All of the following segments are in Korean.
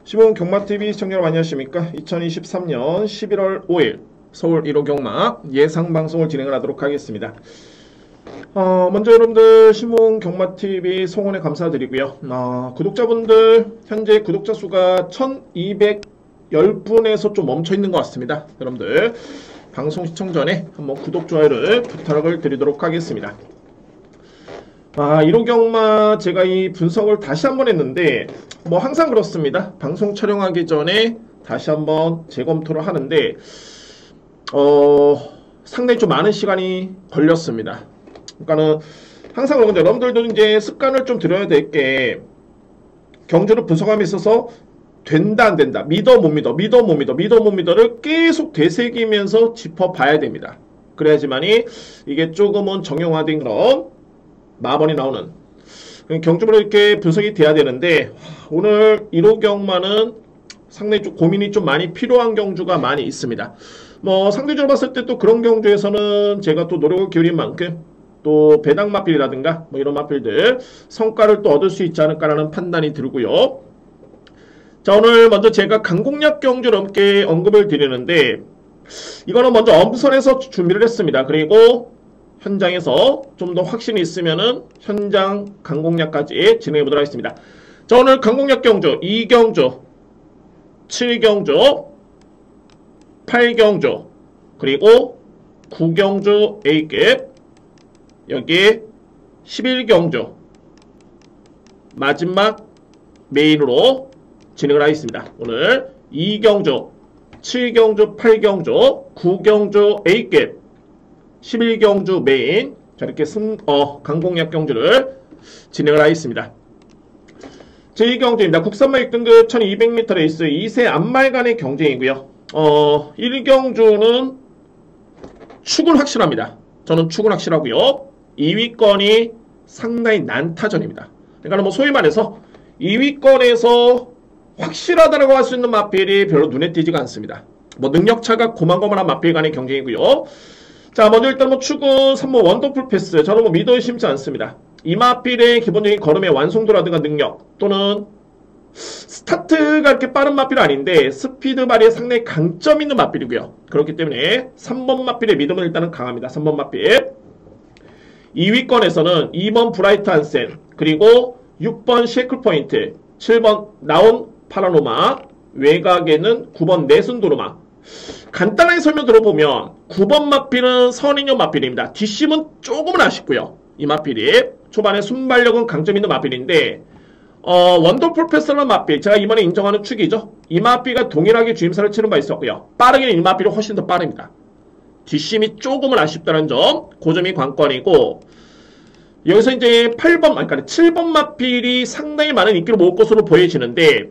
시범 경마TV 시청자 여러분 안녕하십니까. 2023년 11월 5일 서울 1호 경마 예상방송을 진행을 하도록 하겠습니다. 먼저 여러분들 시범 경마TV 성원에 감사드리고요. 구독자분들 현재 구독자 수가 1210분에서 좀 멈춰있는 것 같습니다. 여러분들 방송 시청 전에 한번 구독, 좋아요를 부탁을 드리도록 하겠습니다. 1호 경마 제가 이 분석을 다시 한번 했는데 뭐 항상 그렇습니다. 방송 촬영하기 전에 다시 한번 재검토를 하는데 상당히 좀 많은 시간이 걸렸습니다. 그러니까는 항상 그런데 여러분들도 이제 습관을 좀 들여야 될 게 경주를 분석함에 있어서 된다 안 된다, 믿어 못 믿어, 믿어 못 믿어, 믿어 못 믿어를 계속 되새기면서 짚어봐야 됩니다. 그래야지만이 이게 조금은 정형화된 그런 마번이 나오는 경주로 이렇게 분석이 돼야 되는데, 오늘 1호 경마는 상당히 좀 고민이 좀 많이 필요한 경주가 많이 있습니다. 뭐 상대적으로 봤을 때 또 그런 경주에서는 제가 또 노력을 기울인 만큼 또 배당 마필이라든가 뭐 이런 마필들 성과를 또 얻을 수 있지 않을까라는 판단이 들고요. 자, 오늘 먼저 제가 강공략 경주를 함께 언급을 드리는데, 이거는 먼저 엄선해서 준비를 했습니다. 그리고 현장에서 좀 더 확신이 있으면은 현장 강공략까지 진행해 보도록 하겠습니다. 자, 오늘 강공략 경주 2경주, 7경주, 8경주, 그리고 9경주 A급, 여기에 11경주 마지막 메인으로 진행을 하겠습니다. 오늘 2경주, 7경주, 8경주, 9경주 A급, 11경주 메인, 자 이렇게 강공략 경주를 진행을 하겠습니다. 제2경주입니다. 국산마 1등급 1200m 레이스 2세 앞말간의 경쟁이고요. 1경주는 축은 확실합니다. 저는 축은 확실하고요. 2위권이 상당히 난타전입니다. 그러니까 뭐 소위 말해서 2위권에서 확실하다라고 할 수 있는 마필이 별로 눈에 띄지가 않습니다. 뭐 능력차가 고만고만한 마필 간의 경쟁이고요. 자, 먼저 일단 뭐 축은 3번 원더풀 패스, 저는 뭐 믿어 의심치 않습니다. 이 마필의 기본적인 걸음의 완성도라든가 능력, 또는 스타트가 이렇게 빠른 마필은 아닌데 스피드 발휘에 상당히 강점 있는 마필이고요. 그렇기 때문에 3번 마필의 믿음은 일단은 강합니다. 3번 마필. 2위권에서는 2번 브라이트 한센, 그리고 6번 쉐이클 포인트, 7번 나온 파라노마, 외곽에는 9번 네순도르마. 간단하게 설명 들어보면 9번 마필은 선인형 마필입니다. 뒷심은 조금은 아쉽고요. 이 마필이 초반에 순발력은 강점 있는 마필인데, 원더풀 패스라는 마필, 제가 이번에 인정하는 축이죠. 이 마필과 동일하게 주임사를 치는 바 있었고요. 빠르게는 이 마필이 훨씬 더 빠릅니다. 뒷심이 조금은 아쉽다는 점, 그 점이 관건이고, 여기서 이제 8번, 그러니까 7번 마필이 상당히 많은 인기를 모을 것으로 보여지는데,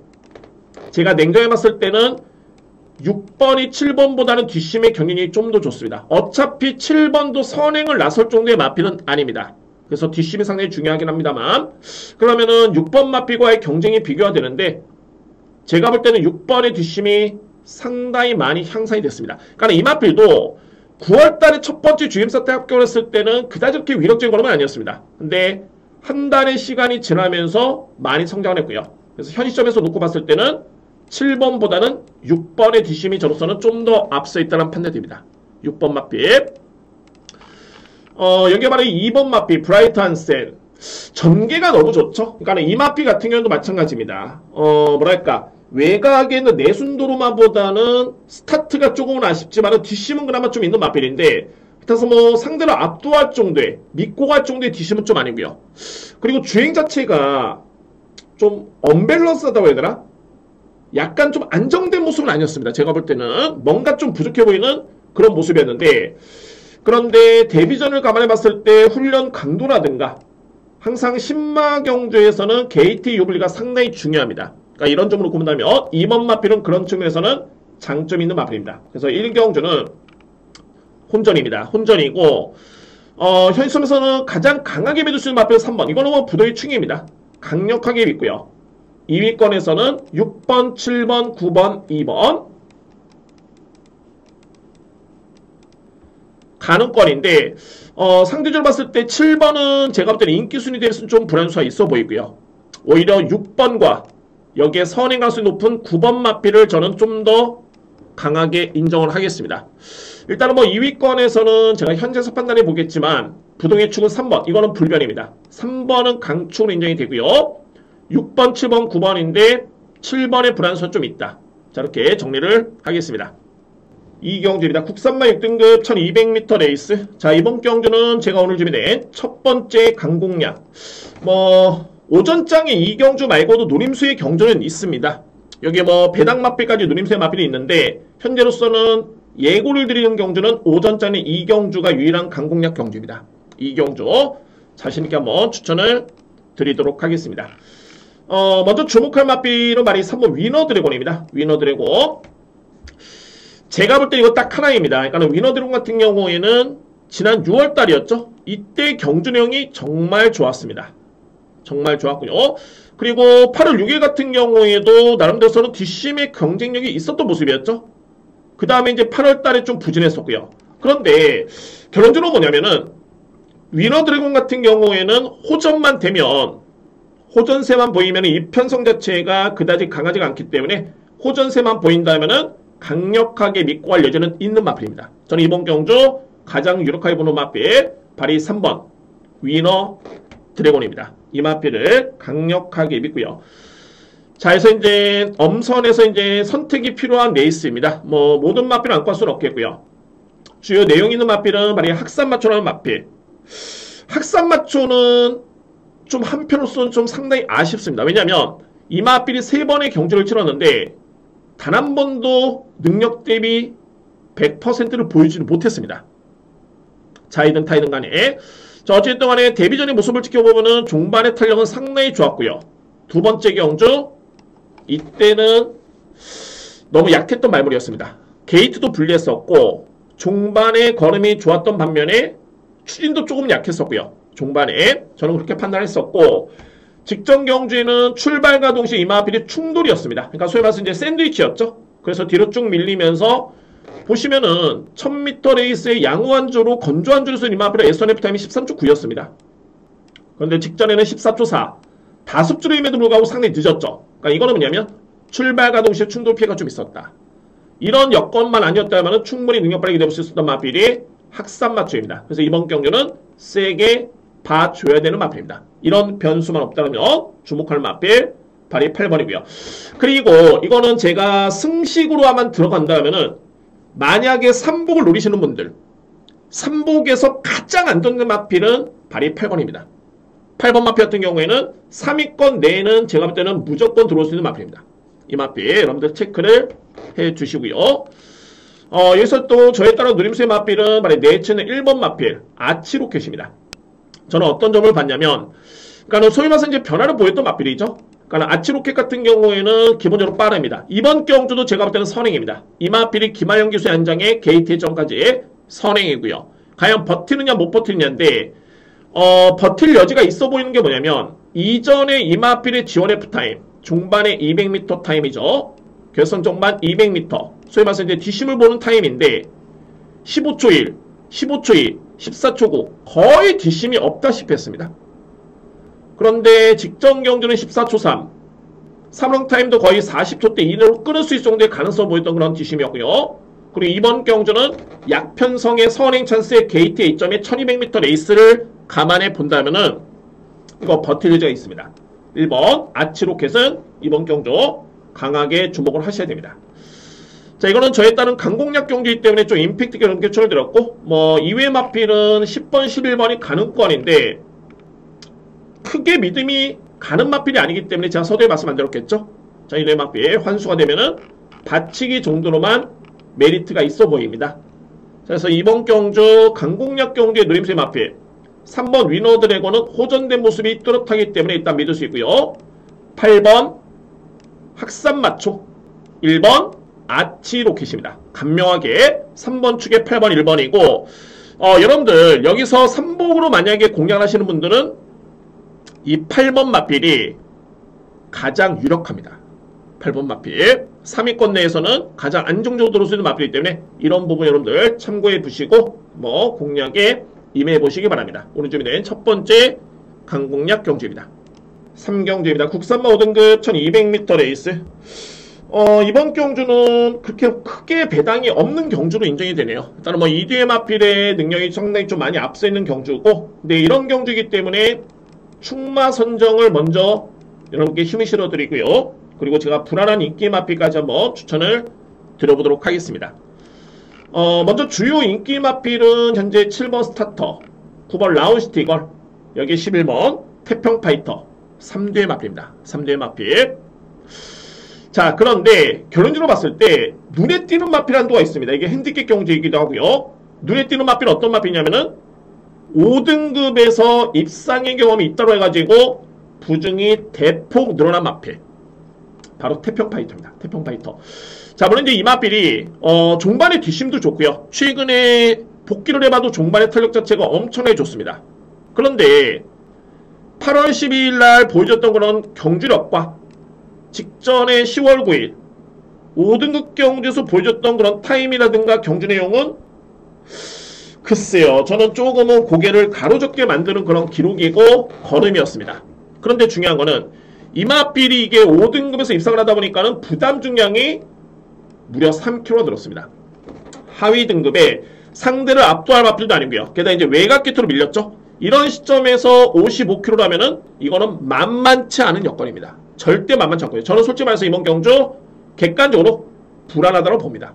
제가 냉정해 봤을 때는 6번이 7번보다는 뒷심의 경쟁력이 좀 더 좋습니다. 어차피 7번도 선행을 나설 정도의 마필은 아닙니다. 그래서 뒷심이 상당히 중요하긴 합니다만, 그러면은 6번 마필과의 경쟁이 비교가 되는데, 제가 볼 때는 6번의 뒷심이 상당히 많이 향상이 됐습니다. 그러니까 이 마필도 9월달에 첫 번째 주임사 때 합격을 했을 때는 그다지 그렇게 위력적인 걸음은 아니었습니다. 근데 한 달의 시간이 지나면서 많이 성장을 했고요. 그래서 현 시점에서 놓고 봤을 때는 7번보다는 6번의 뒷심이 저로서는 좀 더 앞서 있다는 판단이 됩니다. 6번 마필. 여기에 바로 2번 마필, 브라이트 한센. 전개가 너무 좋죠? 그러니까 이 마필 같은 경우도 마찬가지입니다. 뭐랄까, 외곽에는 내순도로마보다는 스타트가 조금은 아쉽지만 뒷심은 그나마 좀 있는 마필인데, 그래서 뭐 상대를 압도할 정도의, 믿고 갈 정도의 뒷심은 좀 아니고요. 그리고 주행 자체가 좀 언밸런스하다고 해야 되나? 약간 좀 안정된 모습은 아니었습니다. 제가 볼 때는 뭔가 좀 부족해 보이는 그런 모습이었는데, 그런데 데뷔전을 감안해 봤을 때 훈련 강도라든가 항상 신마 경주에서는 게이트 유블리가 상당히 중요합니다. 그러니까 이런 점으로 보면다면 2번 마필은 그런 측면에서는 장점이 있는 마필입니다. 그래서 1경주는 혼전입니다. 혼전이고, 현 시점에서는 가장 강하게 믿을 수 있는 마필은 3번. 이거는 뭐 부도의 충입니다. 강력하게 믿고요. 2위권에서는 6번, 7번, 9번, 2번 가능권인데, 상대적으로 봤을 때 7번은 제가 볼 때는 인기 순위 대비해서는 좀 불안수가 있어 보이고요. 오히려 6번과 여기에 선행 가능성이 높은 9번 마필을 저는 좀 더 강하게 인정을 하겠습니다. 일단은 뭐 2위권에서는 제가 현재서 판단해 보겠지만 부동의 축은 3번. 이거는 불변입니다. 3번은 강축으로 인정이 되고요. 6번, 7번, 9번인데 7번의 불안수가 좀 있다. 자, 이렇게 정리를 하겠습니다. 이경주입니다. 국산마 6등급 1200m 레이스. 자, 이번 경주는 제가 오늘 준비된 첫 번째 강공략. 오전장에 이경주 말고도 노림수의 경주는 있습니다. 여기에 배당 마필까지 노림수의 마필이 있는데, 현재로서는 예고를 드리는 경주는 오전장에 이경주가 유일한 강공략 경주입니다. 이경주 자신있게 한번 추천을 드리도록 하겠습니다. 먼저 주목할 마필은 말이 3번 위너 드래곤입니다. 위너 드래곤. 제가 볼 때 이거 딱 하나입니다. 그러니까 위너 드래곤 같은 경우에는 지난 6월달이었죠. 이때 경주 내용이 정말 좋았습니다. 정말 좋았고요. 그리고 8월 6일 같은 경우에도 나름대로서는 뒷심의 경쟁력이 있었던 모습이었죠. 그 다음에 이제 8월 달에 좀 부진했었고요. 그런데 결론적으로 뭐냐면은 위너 드래곤 같은 경우에는 호전만 되면, 호전세만 보이면 이 편성 자체가 그다지 강하지가 않기 때문에 호전세만 보인다면은 강력하게 믿고 갈 여지는 있는 마필입니다. 저는 이번 경주 가장 유력하게 보는 마필 발이 3번 위너 드래곤입니다. 이 마필을 강력하게 믿고요. 자, 그래서 이제 엄선에서 이제 선택이 필요한 레이스입니다. 모든 마필을 안고 할 수는 없겠고요. 주요 내용 있는 마필은 바로 학산마초라는 마필. 학산마초는 좀 한편으로서는 좀 상당히 아쉽습니다. 왜냐하면 이 마필이 3번의 경주를 치렀는데 단 한 번도 능력 대비 100%를 보여주지 못했습니다. 자이든 타이든 간에. 자, 어쨌든 간에 데뷔전의 모습을 지켜보면은 종반의 탄력은 상당히 좋았고요. 두 번째 경주, 이때는 너무 약했던 말물이었습니다. 게이트도 불리했었고, 종반의 걸음이 좋았던 반면에 추진도 조금 약했었고요. 종반에. 저는 그렇게 판단했었고, 직전 경주에는 출발과 동시에 이마필이 충돌이었습니다. 그러니까 소위 말해서 이제 샌드위치였죠. 그래서 뒤로 쭉 밀리면서 보시면은 1000m 레이스의 양호한조로 건조한조로 쓴 이마필의 S1F 타임이 13초 9였습니다. 그런데 직전에는 14초 4. 다습주로임에도 불구하고 상당히 늦었죠. 그러니까 이거는 뭐냐면 출발과 동시에 충돌 피해가 좀 있었다. 이런 여건만 아니었다면 충분히 능력 발휘가 될 수 있었던 마필이 학산마초입니다. 그래서 이번 경주는 세게 봐줘야 되는 마필입니다. 이런 변수만 없다면 주목할 마필 발이 8번이고요. 그리고 이거는 제가 승식으로만 들어간다면은 만약에 3복을 노리시는 분들, 3복에서 가장 안전한 마필은 발이 8번입니다. 8번 마필 같은 경우에는 3위권 내에는 제가 볼 때는 무조건 들어올 수 있는 마필입니다. 이 마필 여러분들 체크를 해 주시고요. 여기서 또 저에 따라 누림수의 마필은 바로 네츠는 1번 마필 아치로켓입니다. 저는 어떤 점을 봤냐면, 그러니까 소위 말해서 이제 변화를 보였던 마필이죠. 그러니까 아치로켓 같은 경우에는 기본적으로 빠릅니다. 이번 경주도 제가 볼 때는 선행입니다. 이 마필이 김하영 기수의 안장에 게이트 점까지 선행이고요. 과연 버티느냐 못 버티느냐인데, 버틸 여지가 있어 보이는 게 뭐냐면, 이전에 이 마필의 지원 F타임, 중반에 200m 타임이죠. 결선 종반 200m. 소위 말해서 이제 뒷심을 보는 타임인데, 15초 1, 15초 2, 14초 9. 거의 뒷심이 없다시피 했습니다. 그런데 직전 경주는 14초 3. 3롱 타임도 거의 40초 대 이내로 끊을 수 있을 정도의 가능성을 보였던 그런 뒷심이었고요. 그리고 이번 경주는 약편성의 선행 찬스의 게이트의 이점에 1200m 레이스를 감안해 본다면은 이거 버틸 여지가 있습니다. 1번 아치로켓은 이번 경주 강하게 주목을 하셔야 됩니다. 자, 이거는 저에 따른 강공략 경주이기 때문에 좀 임팩트 있게 추천을 드렸고, 이외 마필은 10번, 11번이 가능권인데 크게 믿음이 가는 마필이 아니기 때문에 제가 서두에 말씀 안 드렸겠죠. 자, 이외 마필 환수가 되면은 받치기 정도로만 메리트가 있어 보입니다. 자, 그래서 이번 경주 강공략 경주의 누림수의 마필 3번 위너 드래곤은 호전된 모습이 뚜렷하기 때문에 일단 믿을 수 있고요. 8번 학산마초, 1번 아치로켓입니다. 간명하게 3번 축에 8번 1번이고, 여러분들 여기서 3복으로 만약에 공략하시는 분들은 이 8번 마필이 가장 유력합니다. 8번 마필 3위권 내에서는 가장 안정적으로 들어올 수 있는 마필이기 때문에 이런 부분 여러분들 참고해 두시고 공략에 임해 보시기 바랍니다. 오늘 준비된 첫 번째 강공략 경주입니다. 3경주입니다. 국산마 5등급 1200m 레이스. 이번 경주는 그렇게 크게 배당이 없는 경주로 인정이 되네요. 일단은 뭐 이뒤의 마필의 능력이 상당히 좀 많이 앞서 있는 경주고, 근데 이런 경주이기 때문에 충마 선정을 먼저 여러분께 힘을 실어드리고요. 그리고 제가 불안한 인기 마필까지 한번 추천을 드려보도록 하겠습니다. 먼저 주요 인기 마필은 현재 7번 스타터, 9번 라운스티걸, 여기 11번 태평파이터, 3대의 마필입니다. 3대의 마필. 자, 그런데 결론적으로 봤을 때 눈에 띄는 마필 한도가 있습니다. 이게 핸디캡 경주이기도 하고요. 눈에 띄는 마필은 어떤 마필이냐면은 5등급에서 입상의 경험이 있다고 해가지고 부중이 대폭 늘어난 마필, 바로 태평파이터입니다. 태평파이터. 자, 물론 이제 이 마필이 종반의 뒷심도 좋고요. 최근에 복귀를 해봐도 종반의 탄력 자체가 엄청나게 좋습니다. 그런데 8월 12일날 보여줬던 그런 경주력과 직전에 10월 9일 5등급 경주에서 보여줬던 그런 타임이라든가 경주 내용은 글쎄요, 저는 조금은 고개를 가로젓게 만드는 그런 기록이고 걸음이었습니다. 그런데 중요한 거는 이 마필이 이게 5등급에서 입상을 하다 보니까는 부담 중량이 무려 3kg 늘었습니다. 하위 등급에 상대를 압도할 마필도 아니고요. 게다가 이제 외곽 게트로 밀렸죠. 이런 시점에서 55kg라면은 이거는 만만치 않은 여건입니다. 절대 만만치 않고요. 저는 솔직히 말해서 이번 경주 객관적으로 불안하다고 봅니다.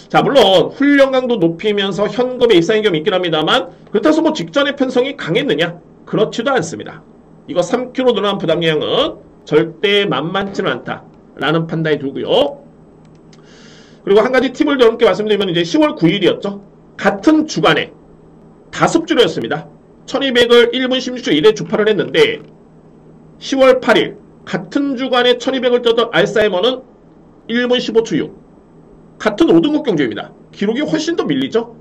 자, 물론 훈련 강도 높이면서 현급에 입상의 경험이 있긴 합니다만, 그렇다고 해서 뭐 직전의 편성이 강했느냐? 그렇지도 않습니다. 이거 3kg 늘어난 부담량은 절대 만만치는 않다라는 판단이 들고요. 그리고 한 가지 팁을 여러분께 말씀드리면, 이제 10월 9일이었죠. 같은 주간에 5주로였습니다. 1200을 1분 16초 1에 주파를 했는데 10월 8일 같은 주간에 1200을 떴던 알사이머는 1분 15초 6. 같은 5등급 경주입니다. 기록이 훨씬 더 밀리죠.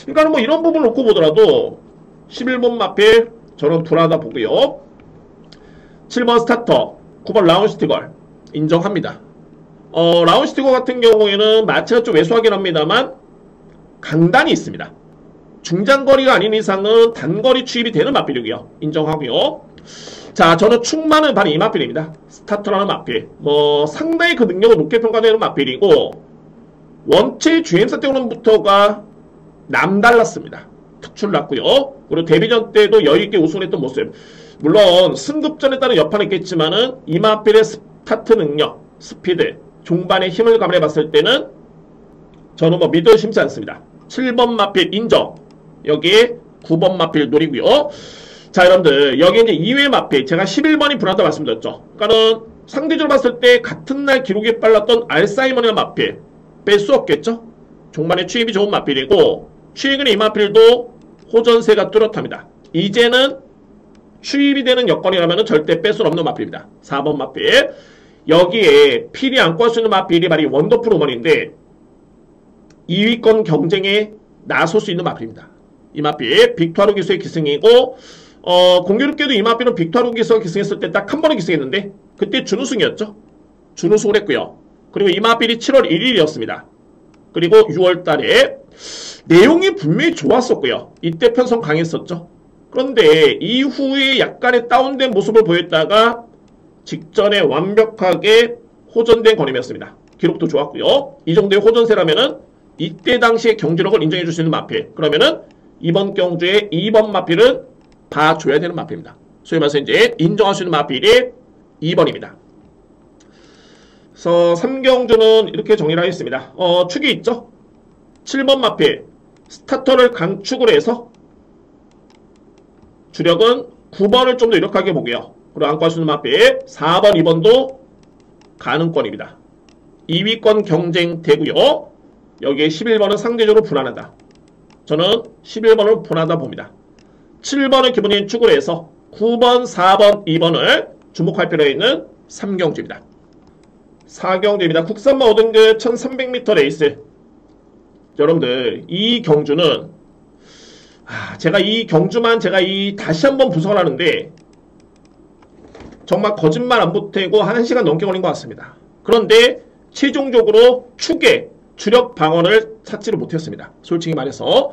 그러니까 뭐 이런 부분을 놓고 보더라도 11번 마필 저는 불안하다 보고요. 7번 스타터, 9번 라운스티걸 인정합니다. 라운스티걸 같은 경우에는 마체가 좀 왜소하긴 합니다만 강단이 있습니다. 중장거리가 아닌 이상은 단거리 추입이 되는 마필이고요. 인정하고요. 자, 저는 충만은 바로 이 마필입니다. 스타터라는 마필. 뭐 상당히 그 능력을 높게 평가되는 마필이고, 원체 GM사 때부터가 남달랐습니다. 특출났고요. 그리고 데뷔전 때도 여유있게 우승했던 모습. 물론 승급전에 따른 여파는 있겠지만은 이 마필의 스타트 능력, 스피드, 종반의 힘을 감안해봤을 때는 저는 뭐 믿어 심지 않습니다. 7번 마필 인정. 여기에 9번 마필 노리고요. 자, 여러분들 여기 이제 2회 마필, 제가 11번이 불안하다 말씀드렸죠. 그러니까는 상대적으로 봤을 때 같은 날 기록이 빨랐던 알사이머니아 마필 뺄 수 없겠죠. 종반의 추입이 좋은 마필이고, 최근에 이 마필도 호전세가 뚜렷합니다. 이제는 추입이 되는 여건이라면 절대 뺄 수 없는 마필입니다. 4번 마필. 여기에 필이 안고 할 수 있는 마필이 바로 원더풀 오먼인데 2위권 경쟁에 나설 수 있는 마필입니다. 이 마필 빅투아루 기수의 기승이고, 공교롭게도 이 마필은 빅투아루 기수가 기승했을 때 딱 한 번에 기승했는데 그때 준우승이었죠. 준우승을 했고요. 그리고 이 마필이 7월 1일이었습니다. 그리고 6월 달에 내용이 분명히 좋았었고요. 이때 편성 강했었죠. 그런데 이후에 약간의 다운된 모습을 보였다가 직전에 완벽하게 호전된 거림이었습니다. 기록도 좋았고요. 이 정도의 호전세라면은 이때 당시의 경주력을 인정해 줄 수 있는 마필. 그러면은 이번 경주의 2번 마필은 봐줘야 되는 마필입니다. 소위 말해서 이제 인정할 수 있는 마필이 2번입니다. 그래서 3경주는 이렇게 정리를 하겠습니다. 축이 있죠? 7번 마필 스타터를 강축을 해서 주력은 9번을 좀 더 유력하게 보고요. 그리고 안고 할 수 있는 마필 4번, 2번도 가능권입니다. 2위권 경쟁 되고요. 여기에 11번은 상대적으로 불안하다. 저는 11번을 불안하다 봅니다. 7번을 기본적인 축으로 해서 9번, 4번, 2번을 주목할 필요가 있는 3경주입니다. 4경주입니다. 국산마 5등급 1300m 레이스. 여러분들 이 경주는 제가 이 경주만 다시 한번 분석을 하는데 정말 거짓말 안 보태고 1시간 넘게 걸린 것 같습니다. 그런데 최종적으로 축의 주력 방어를 찾지를 못했습니다. 솔직히 말해서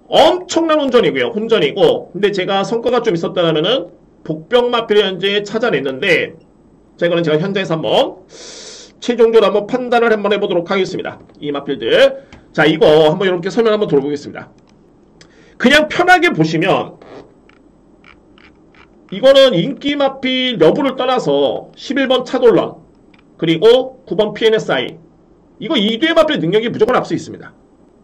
엄청난 혼전이고요. 혼전이고, 근데 제가 성과가 좀 있었다면은 복병 마필을 현재 찾아냈는데, 자, 이거는 제가 현장에서 한번 최종적으로 한번 판단을 한번 해보도록 하겠습니다. 이 마필들. 자, 이거 한번 이렇게 설명 한번 들어보겠습니다. 그냥 편하게 보시면, 이거는 인기 마필 여부를 떠나서 11번 차돌런, 그리고 9번 PNSI. 이거 2뒤의 마필 능력이 무조건 앞서 있습니다.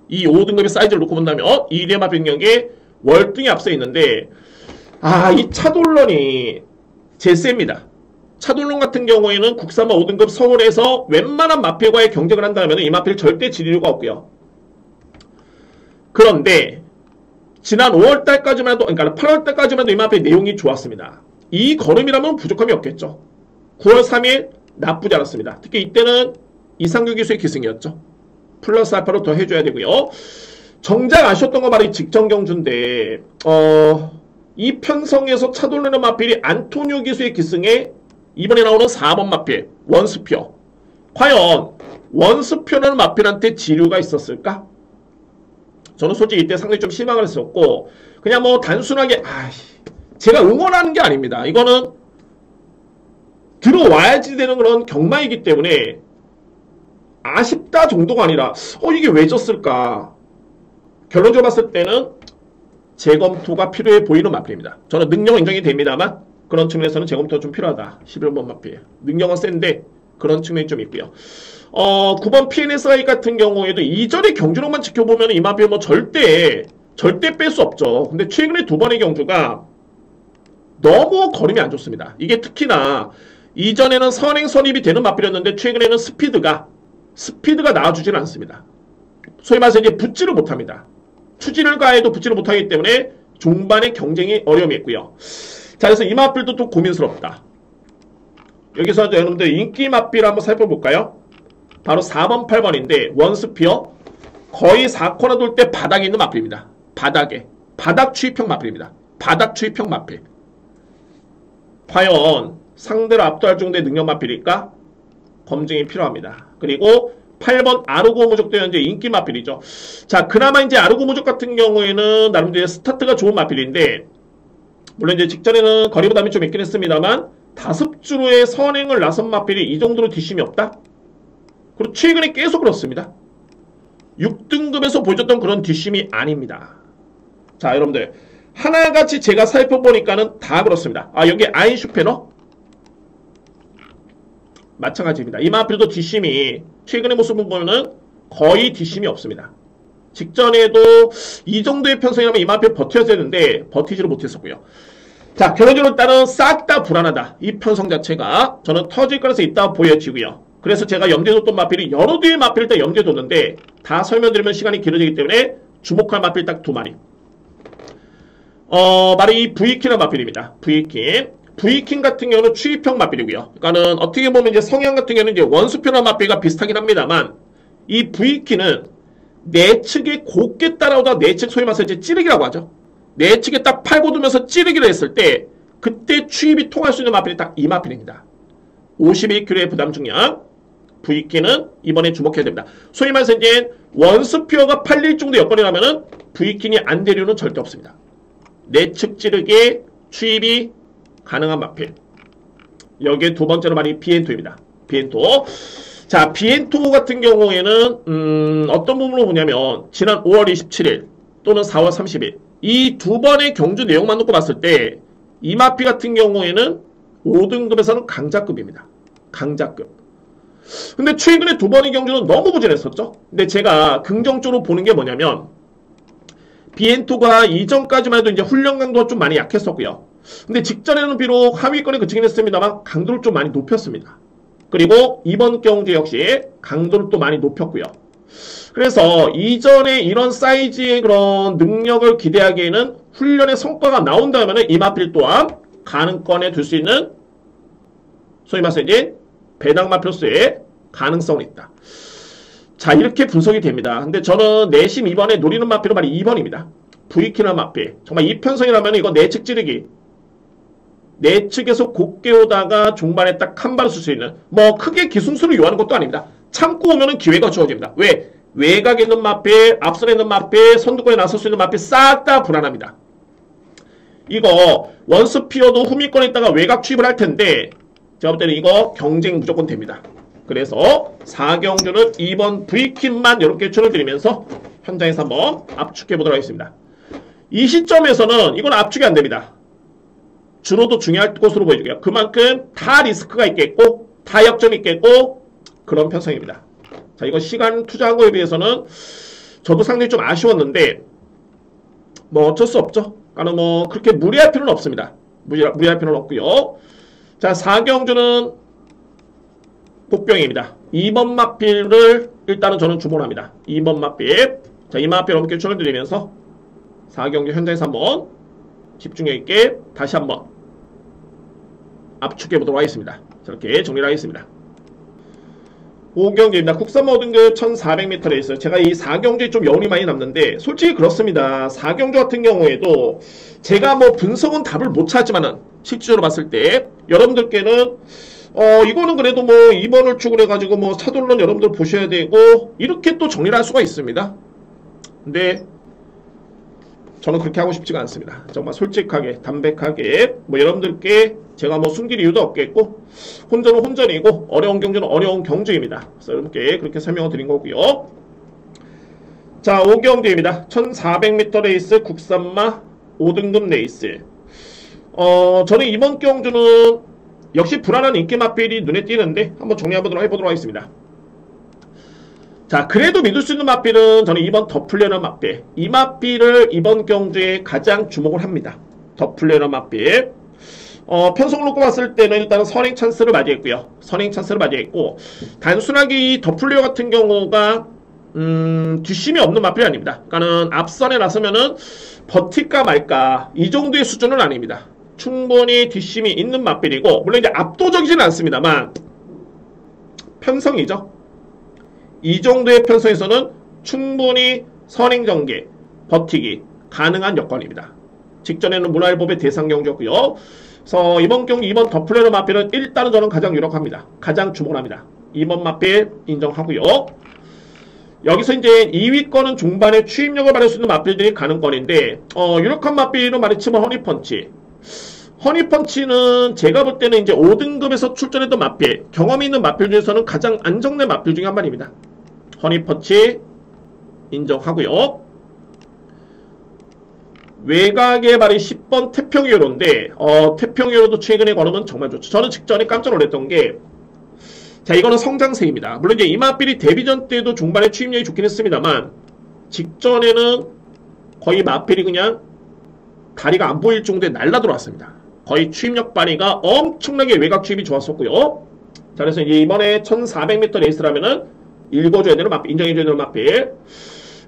이 5등급의 사이즈를 놓고 본다면, 2뒤의 마필 능력이 월등히 앞서 있는데, 이 차돌런이 제세입니다. 차돌론 같은 경우에는 국산마 5등급 서울에서 웬만한 마필과의 경쟁을 한다면 이 마필 절대 질 이유가 없고요. 그런데 지난 5월달까지만 해도, 그러니까 8월달까지만 해도 이 마필 내용이 좋았습니다. 이 걸음이라면 부족함이 없겠죠. 9월 3일 나쁘지 않았습니다. 특히 이때는 이상규 기수의 기승이었죠. 플러스 알파로 더 해줘야 되고요. 정작 아쉬웠던 건 바로 이 직전 경주인데, 이 편성에서 차돌르는 마필이 안토니오 기수의 기승에 이번에 나오는 4번 마필 원스피어. 과연 원스피어라는 마필한테 지류가 있었을까? 저는 솔직히 이때 상당히 좀 실망을 했었고, 그냥 뭐 단순하게 제가 응원하는 게 아닙니다. 이거는 들어와야지 되는 그런 경마이기 때문에 아쉽다 정도가 아니라 이게 왜 졌을까? 결론적으로 봤을 때는 재검토가 필요해 보이는 마필입니다. 저는 능력은 인정이 됩니다만 그런 측면에서는 재검토가 좀 필요하다. 11번 마필. 능력은 센데 그런 측면이 좀 있고요. 9번 PNSI 같은 경우에도 이전의 경주력만 지켜보면 이 마필 뭐 절대 뺄 수 없죠. 근데 최근에 두 번의 경주가 너무 걸음이 안 좋습니다. 이게 특히나 이전에는 선행 선입이 되는 마필이었는데 최근에는 스피드가 나와주지는 않습니다. 소위 말해서 이제 붙지를 못합니다. 추진을 가해도 붙지를 못하기 때문에 중반에 경쟁이 어려움이 있고요. 자, 그래서 이 마필도 또 고민스럽다. 여기서 여러분들 인기 마필 한번 살펴볼까요? 바로 4번, 8번인데 원스피어 거의 4코너 돌 때 바닥에 있는 마필입니다. 바닥 추입형 마필입니다. 바닥 추입형 마필. 과연 상대를 압도할 정도의 능력 마필일까? 검증이 필요합니다. 그리고 8번 아르고 무적도 현재 인기 마필이죠. 자, 그나마 이제 아르고 무적 같은 경우에는 나름대로 스타트가 좋은 마필인데, 물론 이제 직전에는 거리 부담이 좀 있긴 했습니다만 5주로의 선행을 나선 마필이 이 정도로 뒷심이 없다? 그리고 최근에 계속 그렇습니다. 6등급에서 보여줬던 그런 뒷심이 아닙니다. 자, 여러분들 하나같이 제가 살펴보니까는 다 그렇습니다. 여기 아인슈페너 마찬가지입니다. 이 마필도 뒷심이 최근의 모습을 보면은 거의 뒷심이 없습니다. 직전에도 이 정도의 편성이라면 이 마필 버텨야 되는데 버티지를 못했었고요. 자, 결론적으로 일단은 싹 다 불안하다. 이 편성 자체가 저는 터질 가능성이 있다고 보여지고요. 그래서 제가 염두에뒀던 마필이 여러 개의 마필을 딱 염두에뒀는데 다 설명드리면 시간이 길어지기 때문에 주목할 마필 딱 2마리. 바로 이 V킹이라는 마필입니다. V킹 같은 경우는 추입형 마필이고요. 그러니까는 어떻게 보면 이제 성향 같은 경우는 이제 원수표나 마필과 비슷하긴 합니다만, 이 V킹은 내측에 곱게 따라오다 내측 소위 말해서 이제 찌르기라고 하죠. 내측에 딱 팔고 두면서 찌르기를 했을 때 그때 추입이 통할 수 있는 마필이 딱 이 마필입니다. 51kg의 부담 중량 V킹은 이번에 주목해야 됩니다. 소위 말해서 이제 원스피어가 팔릴 정도 여건이라면은 V킹이 안 될 이유는 절대 없습니다. 내측 찌르기에 추입이 가능한 마필. 여기에 두 번째로 말이 비엔토입니다. 비엔토. 자, 비엔토 같은 경우에는 어떤 부분으로 보냐면 지난 5월 27일 또는 4월 30일 이 두 번의 경주 내용만 놓고 봤을 때 이 마필 같은 경우에는 5등급에서는 강자급입니다. 강자급. 근데 최근에 두 번의 경주는 너무 부진했었죠. 근데 제가 긍정적으로 보는 게 뭐냐면 비엔토가 이전까지만 해도 이제 훈련 강도가 좀 많이 약했었고요. 근데 직전에는 비록 하위권에 그치긴 했습니다만 강도를 좀 많이 높였습니다. 그리고 이번 경주 역시 강도를 또 많이 높였고요. 그래서 이전에 이런 사이즈의 그런 능력을 기대하기에는 훈련의 성과가 나온다면 이 마필 또한 가능권에 둘 수 있는 소위 말해서 이제 배당 마필로서의 가능성이 있다. 자, 이렇게 분석이 됩니다. 근데 저는 내심 이번에 노리는 마필은 바로 2번입니다. V키나 마필. 정말 이 편성이라면 이거 내측 찌르기. 내측에서 곱게 오다가 중반에 딱 한 발을 쓸 수 있는, 뭐 크게 기승수를 요하는 것도 아닙니다. 참고 오면은 기회가 주어집니다. 왜? 외곽에 있는 마필, 앞선에 있는 마필, 선두권에 나설 수 있는 마필 싹 다 불안합니다. 이거 원스피어도 후미권에 있다가 외곽 투입을 할 텐데 제가 볼 때는 이거 경쟁 무조건 됩니다. 그래서 4경주는 2번 V킥만 이렇게 추천드리면서 현장에서 한번 압축해 보도록 하겠습니다. 이 시점에서는 이건 압축이 안 됩니다. 준호도 중요할 것으로 보여주고요. 그만큼 다 리스크가 있겠고 다 역점이 있겠고 그런 편성입니다. 자, 이거 시간 투자한 거에 비해서는 저도 상당히 좀 아쉬웠는데 뭐 어쩔 수 없죠. 그러니까 뭐 그렇게 무리할 필요는 없습니다. 무리할 필요는 없고요. 자, 4경주는 복병입니다. 2번 마필을 일단은 저는 주문합니다. 2번 마필. 자, 이 마필 여러분께 추천드리면서 4경주 현장에서 한번 집중력 있게 다시 한번 압축해 보도록 하겠습니다. 저렇게 정리를 하겠습니다. 5경주입니다. 국산마 5등급 1400m 레이스. 제가 이 4경주에 좀 여운이 많이 남는데 솔직히 그렇습니다. 4경주 같은 경우에도 제가 뭐 분석은 답을 못 찾지만은 실질적으로 봤을 때 여러분들께는 이거는 그래도 뭐 2번을 축을 해가지고 뭐 차돌론 여러분들 보셔야 되고 이렇게 또 정리를 할 수가 있습니다. 근데 저는 그렇게 하고 싶지가 않습니다. 정말 솔직하게 담백하게 뭐 여러분들께 제가 뭐 숨길 이유도 없겠고 혼전은 혼전이고 어려운 경주는 어려운 경주입니다. 그래서 여러분께 그렇게 설명을 드린 거고요. 자, 5경주입니다. 1400m 레이스 국산마 5등급 레이스. 저는 이번 경주는 역시 불안한 인기 마필이 눈에 띄는데 한번 정리해보도록 하겠습니다. 자, 그래도 믿을 수 있는 마필은 저는 이번 더플레너 마필. 이 마필을 이번 경주에 가장 주목을 합니다. 더플레너 마필. 편성을 놓고 봤을 때는 일단은 선행 찬스를 맞이했고요. 선행 찬스를 맞이했고 단순하게 이 더플레어 같은 경우가 뒷심이 없는 마필이 아닙니다. 그러니까는 앞선에 나서면은 버틸까 말까 이 정도의 수준은 아닙니다. 충분히 뒷심이 있는 마필이고 물론 이제 압도적이지는 않습니다만 편성이죠. 이 정도의 편성에서는 충분히 선행전개, 버티기 가능한 여건입니다. 직전에는 문화일보의 대상 경주였고요. 그래서 이번 경기 2번 더플레너 마필은 일단은 저는 가장 유력합니다. 가장 주목합니다. 2번 마필 인정하고요. 여기서 이제 2위권은 중반에 추임력을 발휘할 수 있는 마필들이 가능권인데 유력한 마필은 말했지만 허니펀치. 허니펀치는 제가 볼 때는 이제 5등급에서 출전했던 마필, 경험이 있는 마필 중에서는 가장 안정된 마필 중에 한 마리입니다. 허니펀치 인정하고요. 외곽의 말이 10번 태평유로인데 태평유로도 최근에 걸으면 정말 좋죠. 저는 직전에 깜짝 놀랐던 게 자, 이거는 성장세입니다. 물론 이제 이 마필이 데뷔전 때도 중반에 추임력이 좋긴 했습니다만 직전에는 거의 마필이 그냥 다리가 안 보일 정도에 날라 들어왔습니다. 거의 추임력 발휘가 엄청나게 외곽 추임이 좋았었고요. 자, 그래서 이제 이번에 1400m 레이스라면은 읽어줘야 되는 마필, 인정해줘야 되는 마필.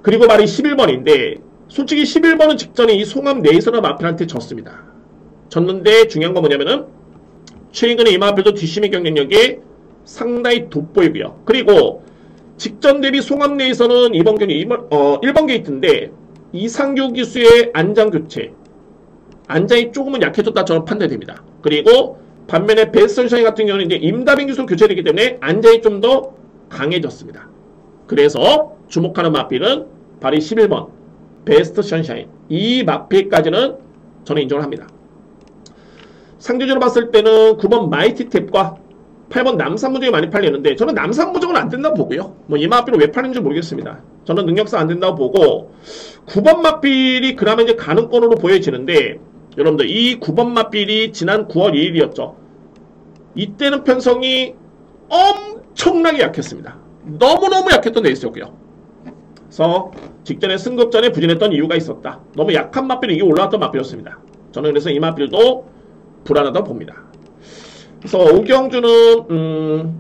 그리고 말이 11번인데 솔직히 11번은 직전에 이 송암 레이서너 마필한테 졌습니다. 졌는데 중요한 건 뭐냐면은 최근에 이 마필도 뒷심의 경쟁력이 상당히 돋보이고요. 그리고 직전 대비 송암 레이서는 이번 경기 1번 게이트인데 이상규 기수의 안장 교체, 안장이 조금은 약해졌다 저는 판단됩니다. 그리고 반면에 베스트 선샤인 같은 경우는 이제 임다빈 기수로 교체되기 때문에 안장이 좀 더 강해졌습니다. 그래서 주목하는 마필은 바로 11번 베스트 선샤인. 이 마필까지는 저는 인정을 합니다. 상대적으로 봤을 때는 9번 마이티 탭과 8번 남산무적이 많이 팔리는데 저는 남산무적은 안 된다고 보고요. 뭐 이 마필은 왜 팔리는지 모르겠습니다. 저는 능력상 안 된다고 보고 9번 마필이 그나마 이제 가능권으로 보여지는데 여러분들 이 9번 마필이 지난 9월 2일이었죠. 이때는 편성이 엄청나게 약했습니다. 너무너무 약했던 레이스였고요. 그래서 직전에 승급전에 부진했던 이유가 있었다. 너무 약한 마필이 이게 올라왔던 마필이었습니다. 저는 그래서 이 마필도 불안하다고 봅니다. 그래서 5경주는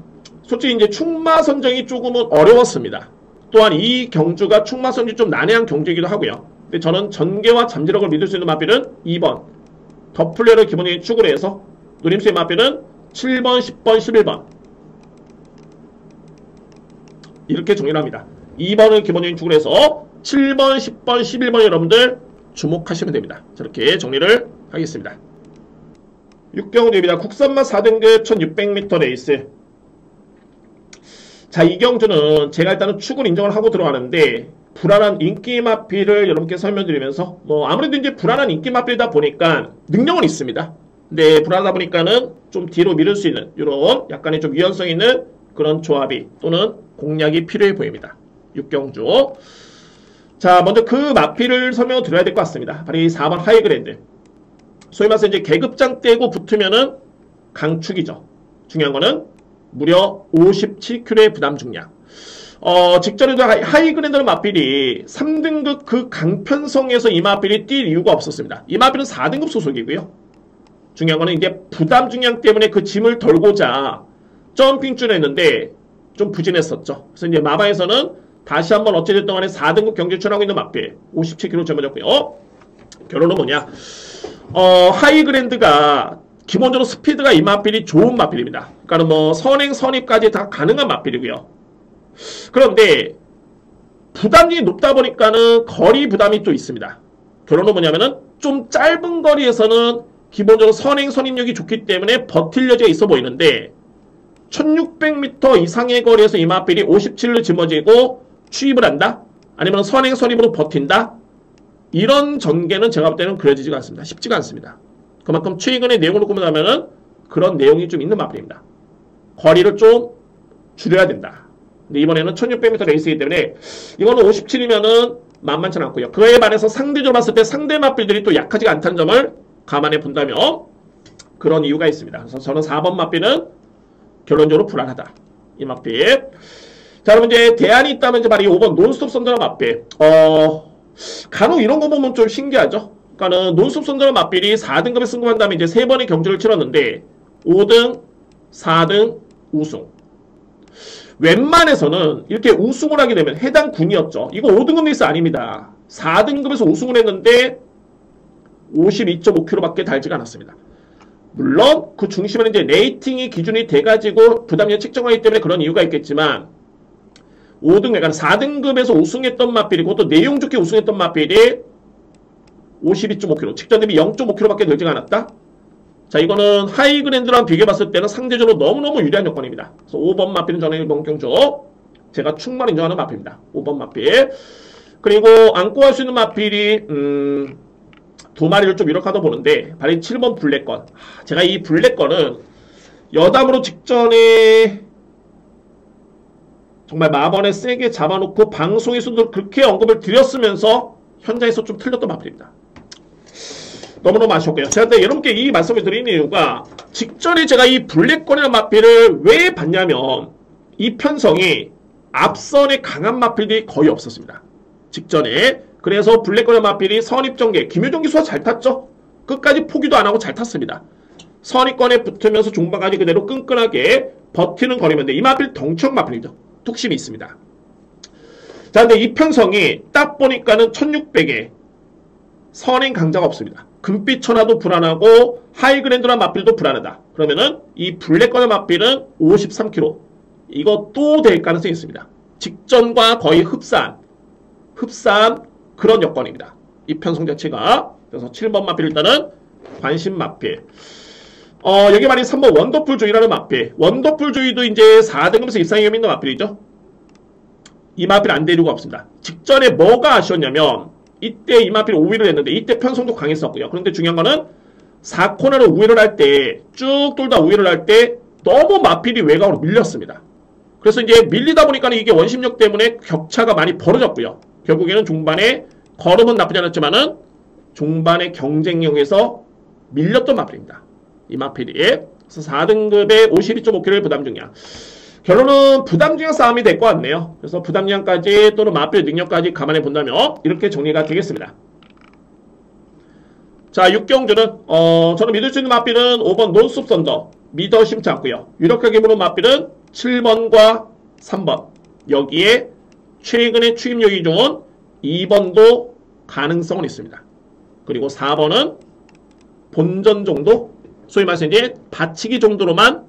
솔직히 이제 충마 선정이 조금은 어려웠습니다. 또한 이 경주가 충마 선정이 좀 난해한 경주이기도 하고요. 근데 저는 전개와 잠재력을 믿을 수 있는 마필은 2번 더플레어를 기본적인 축으로 해서 누림수의 마필은 7번, 10번, 11번 이렇게 정리를 합니다. 2번을 기본적인 축으로 해서 7번, 10번, 11번 여러분들 주목하시면 됩니다. 저렇게 정리를 하겠습니다. 6경주입니다. 국산마 4등급 1600m 레이스. 자, 이 경주는 제가 일단은 축을 인정을 하고 들어가는데 불안한 인기 마필을 여러분께 설명드리면서 뭐 아무래도 이제 불안한 인기 마필이다 보니까 능력은 있습니다. 근데 불안하다 보니까는 좀 뒤로 미룰 수 있는 이런 약간의 좀 유연성 있는 그런 조합이 또는 공략이 필요해 보입니다. 육경주. 자, 먼저 그 마필을 설명을 드려야 될 것 같습니다. 바로 이 4번 하이그랜드. 소위 말해서 이제 계급장 떼고 붙으면은 강축이죠. 중요한 거는 무려 57kg의 부담 중량. 직전에도 하이그랜드는 마필이 3등급 그 강편성에서 이 마필이 뛸 이유가 없었습니다. 이 마필은 4등급 소속이고요. 중요한 거는 이제 부담 중량 때문에 그 짐을 덜고자 점핑줄을 했는데 좀 부진했었죠. 그래서 이제 마바에서는 다시 한번 어찌됐든 간에 4등급 경기를 출하고 있는 마필 57kg 젊어졌고요. 결론은 뭐냐? 하이그랜드가 기본적으로 스피드가 이 마필이 좋은 마필입니다. 그러니까 뭐 선행 선입까지 다 가능한 마필이고요. 그런데 부담이 높다 보니까는 거리 부담이 또 있습니다. 결론은 뭐냐면은 좀 짧은 거리에서는 기본적으로 선행 선입력이 좋기 때문에 버틸 여지가 있어 보이는데 1600m 이상의 거리에서 이 마필이 57을 짊어지고 추입을 한다? 아니면 선행 선입으로 버틴다? 이런 전개는 제가 볼 때는 그려지지가 않습니다. 쉽지가 않습니다. 그만큼 최근의 내용을 놓고 보자면은 그런 내용이 좀 있는 마필입니다. 거리를 좀 줄여야 된다. 근데 이번에는 1600m 레이스이기 때문에 이거는 57이면은 만만치 않고요. 그에 반해서 상대적으로 봤을 때 상대 마필들이 또 약하지가 않다는 점을 감안해 본다면 그런 이유가 있습니다. 그래서 저는 4번 마필은 결론적으로 불안하다. 이 마필. 자, 그럼 이제 대안이 있다면 이제 바로 이 5번 논스톱 선더러 마필. 간혹 이런 거 보면 좀 신기하죠. 그러니까는 논스톱 선더러 마필이 4등급에 승급한 다음에 이제 3번의 경주를 치렀는데 5등, 4등, 우승. 웬만해서는 이렇게 우승을 하게 되면 해당 군이었죠. 이거 5등급 레이스 아닙니다. 4등급에서 우승을 했는데 52.5kg 밖에 달지가 않았습니다. 물론 그 중심에는 이제 레이팅이 기준이 돼가지고 부담이 책정하기 때문에 그런 이유가 있겠지만 5등, 그러니까 4등급에서 우승했던 마필이고 또 내용 좋게 우승했던 마필이 52.5kg, 직전 대비 0.5kg 밖에 되지가 않았다. 자, 이거는 하이그랜드랑 비교해봤을 때는 상대적으로 너무너무 유리한 여건입니다. 그래서 5번 마필은 저는 1번 경주 제가 충분히 인정하는 마필입니다. 5번 마필. 그리고 안고 할 수 있는 마필이 두 마리를 좀 유력하다 보는데 바로 7번 블랙건. 제가 이 블랙건은 여담으로 직전에 정말 마번에 세게 잡아놓고 방송에서도 그렇게 언급을 드렸으면서 현장에서 좀 틀렸던 마필입니다. 너무너무 아쉬웠고요. 제가 여러분께 이 말씀을 드리는 이유가 직전에 제가 이 블랙건이라는 마필을 왜 봤냐면 이 편성이 앞선에 강한 마필들이 거의 없었습니다. 직전에. 그래서 블랙건의 마필이 선입전개, 김효정 기수가 잘 탔죠? 끝까지 포기도 안 하고 잘 탔습니다. 선입권에 붙으면서 종반까지 그대로 끈끈하게 버티는 거리인데 이 마필 덩치형 마필이죠. 뚝심이 있습니다. 자, 근데 이 편성이 딱 보니까는 1600에 선행 강자가 없습니다. 금빛 천하도 불안하고 하이그랜드란 마필도 불안하다. 그러면은 이 블랙건의 마필은 53kg. 이거 또 될 가능성이 있습니다. 직전과 거의 흡사한 그런 여건입니다. 이 편성 자체가. 그래서 7번 마필 일단은 관심 마필. 여기 말이 3번 원더풀 조이라는 마필. 원더풀 조이도 이제 4등급에서 입상 위험이 있는 마필이죠. 이 마필 안 될 이유가 없습니다. 직전에 뭐가 아쉬웠냐면 이때 이 마필 5위를 했는데 이때 편성도 강했었고요. 그런데 중요한 거는 4코너를 우회를 할 때 쭉 돌다 우회를 할 때 너무 마필이 외곽으로 밀렸습니다. 그래서 이제 밀리다 보니까 이게 원심력 때문에 격차가 많이 벌어졌고요. 결국에는 중반에 걸음은 나쁘지 않았지만은 중반의 경쟁력에서 밀렸던 마필입니다. 이 마필이. 그래서 4등급에 52.5kg의 부담 중량. 결론은 부담 중량 싸움이 될 것 같네요. 그래서 부담 중량까지 또는 마필 능력까지 감안해 본다면 이렇게 정리가 되겠습니다. 자, 6경주는 저는 믿을 수 있는 마필은 5번 논스톱 선더. 믿어 심지 않고요. 유력하게 보는 마필은 7번과 3번. 여기에 최근에 추임력이 좋은 2번도 가능성은 있습니다. 그리고 4번은 본전 정도, 소위 말해서 이제 받치기 정도로만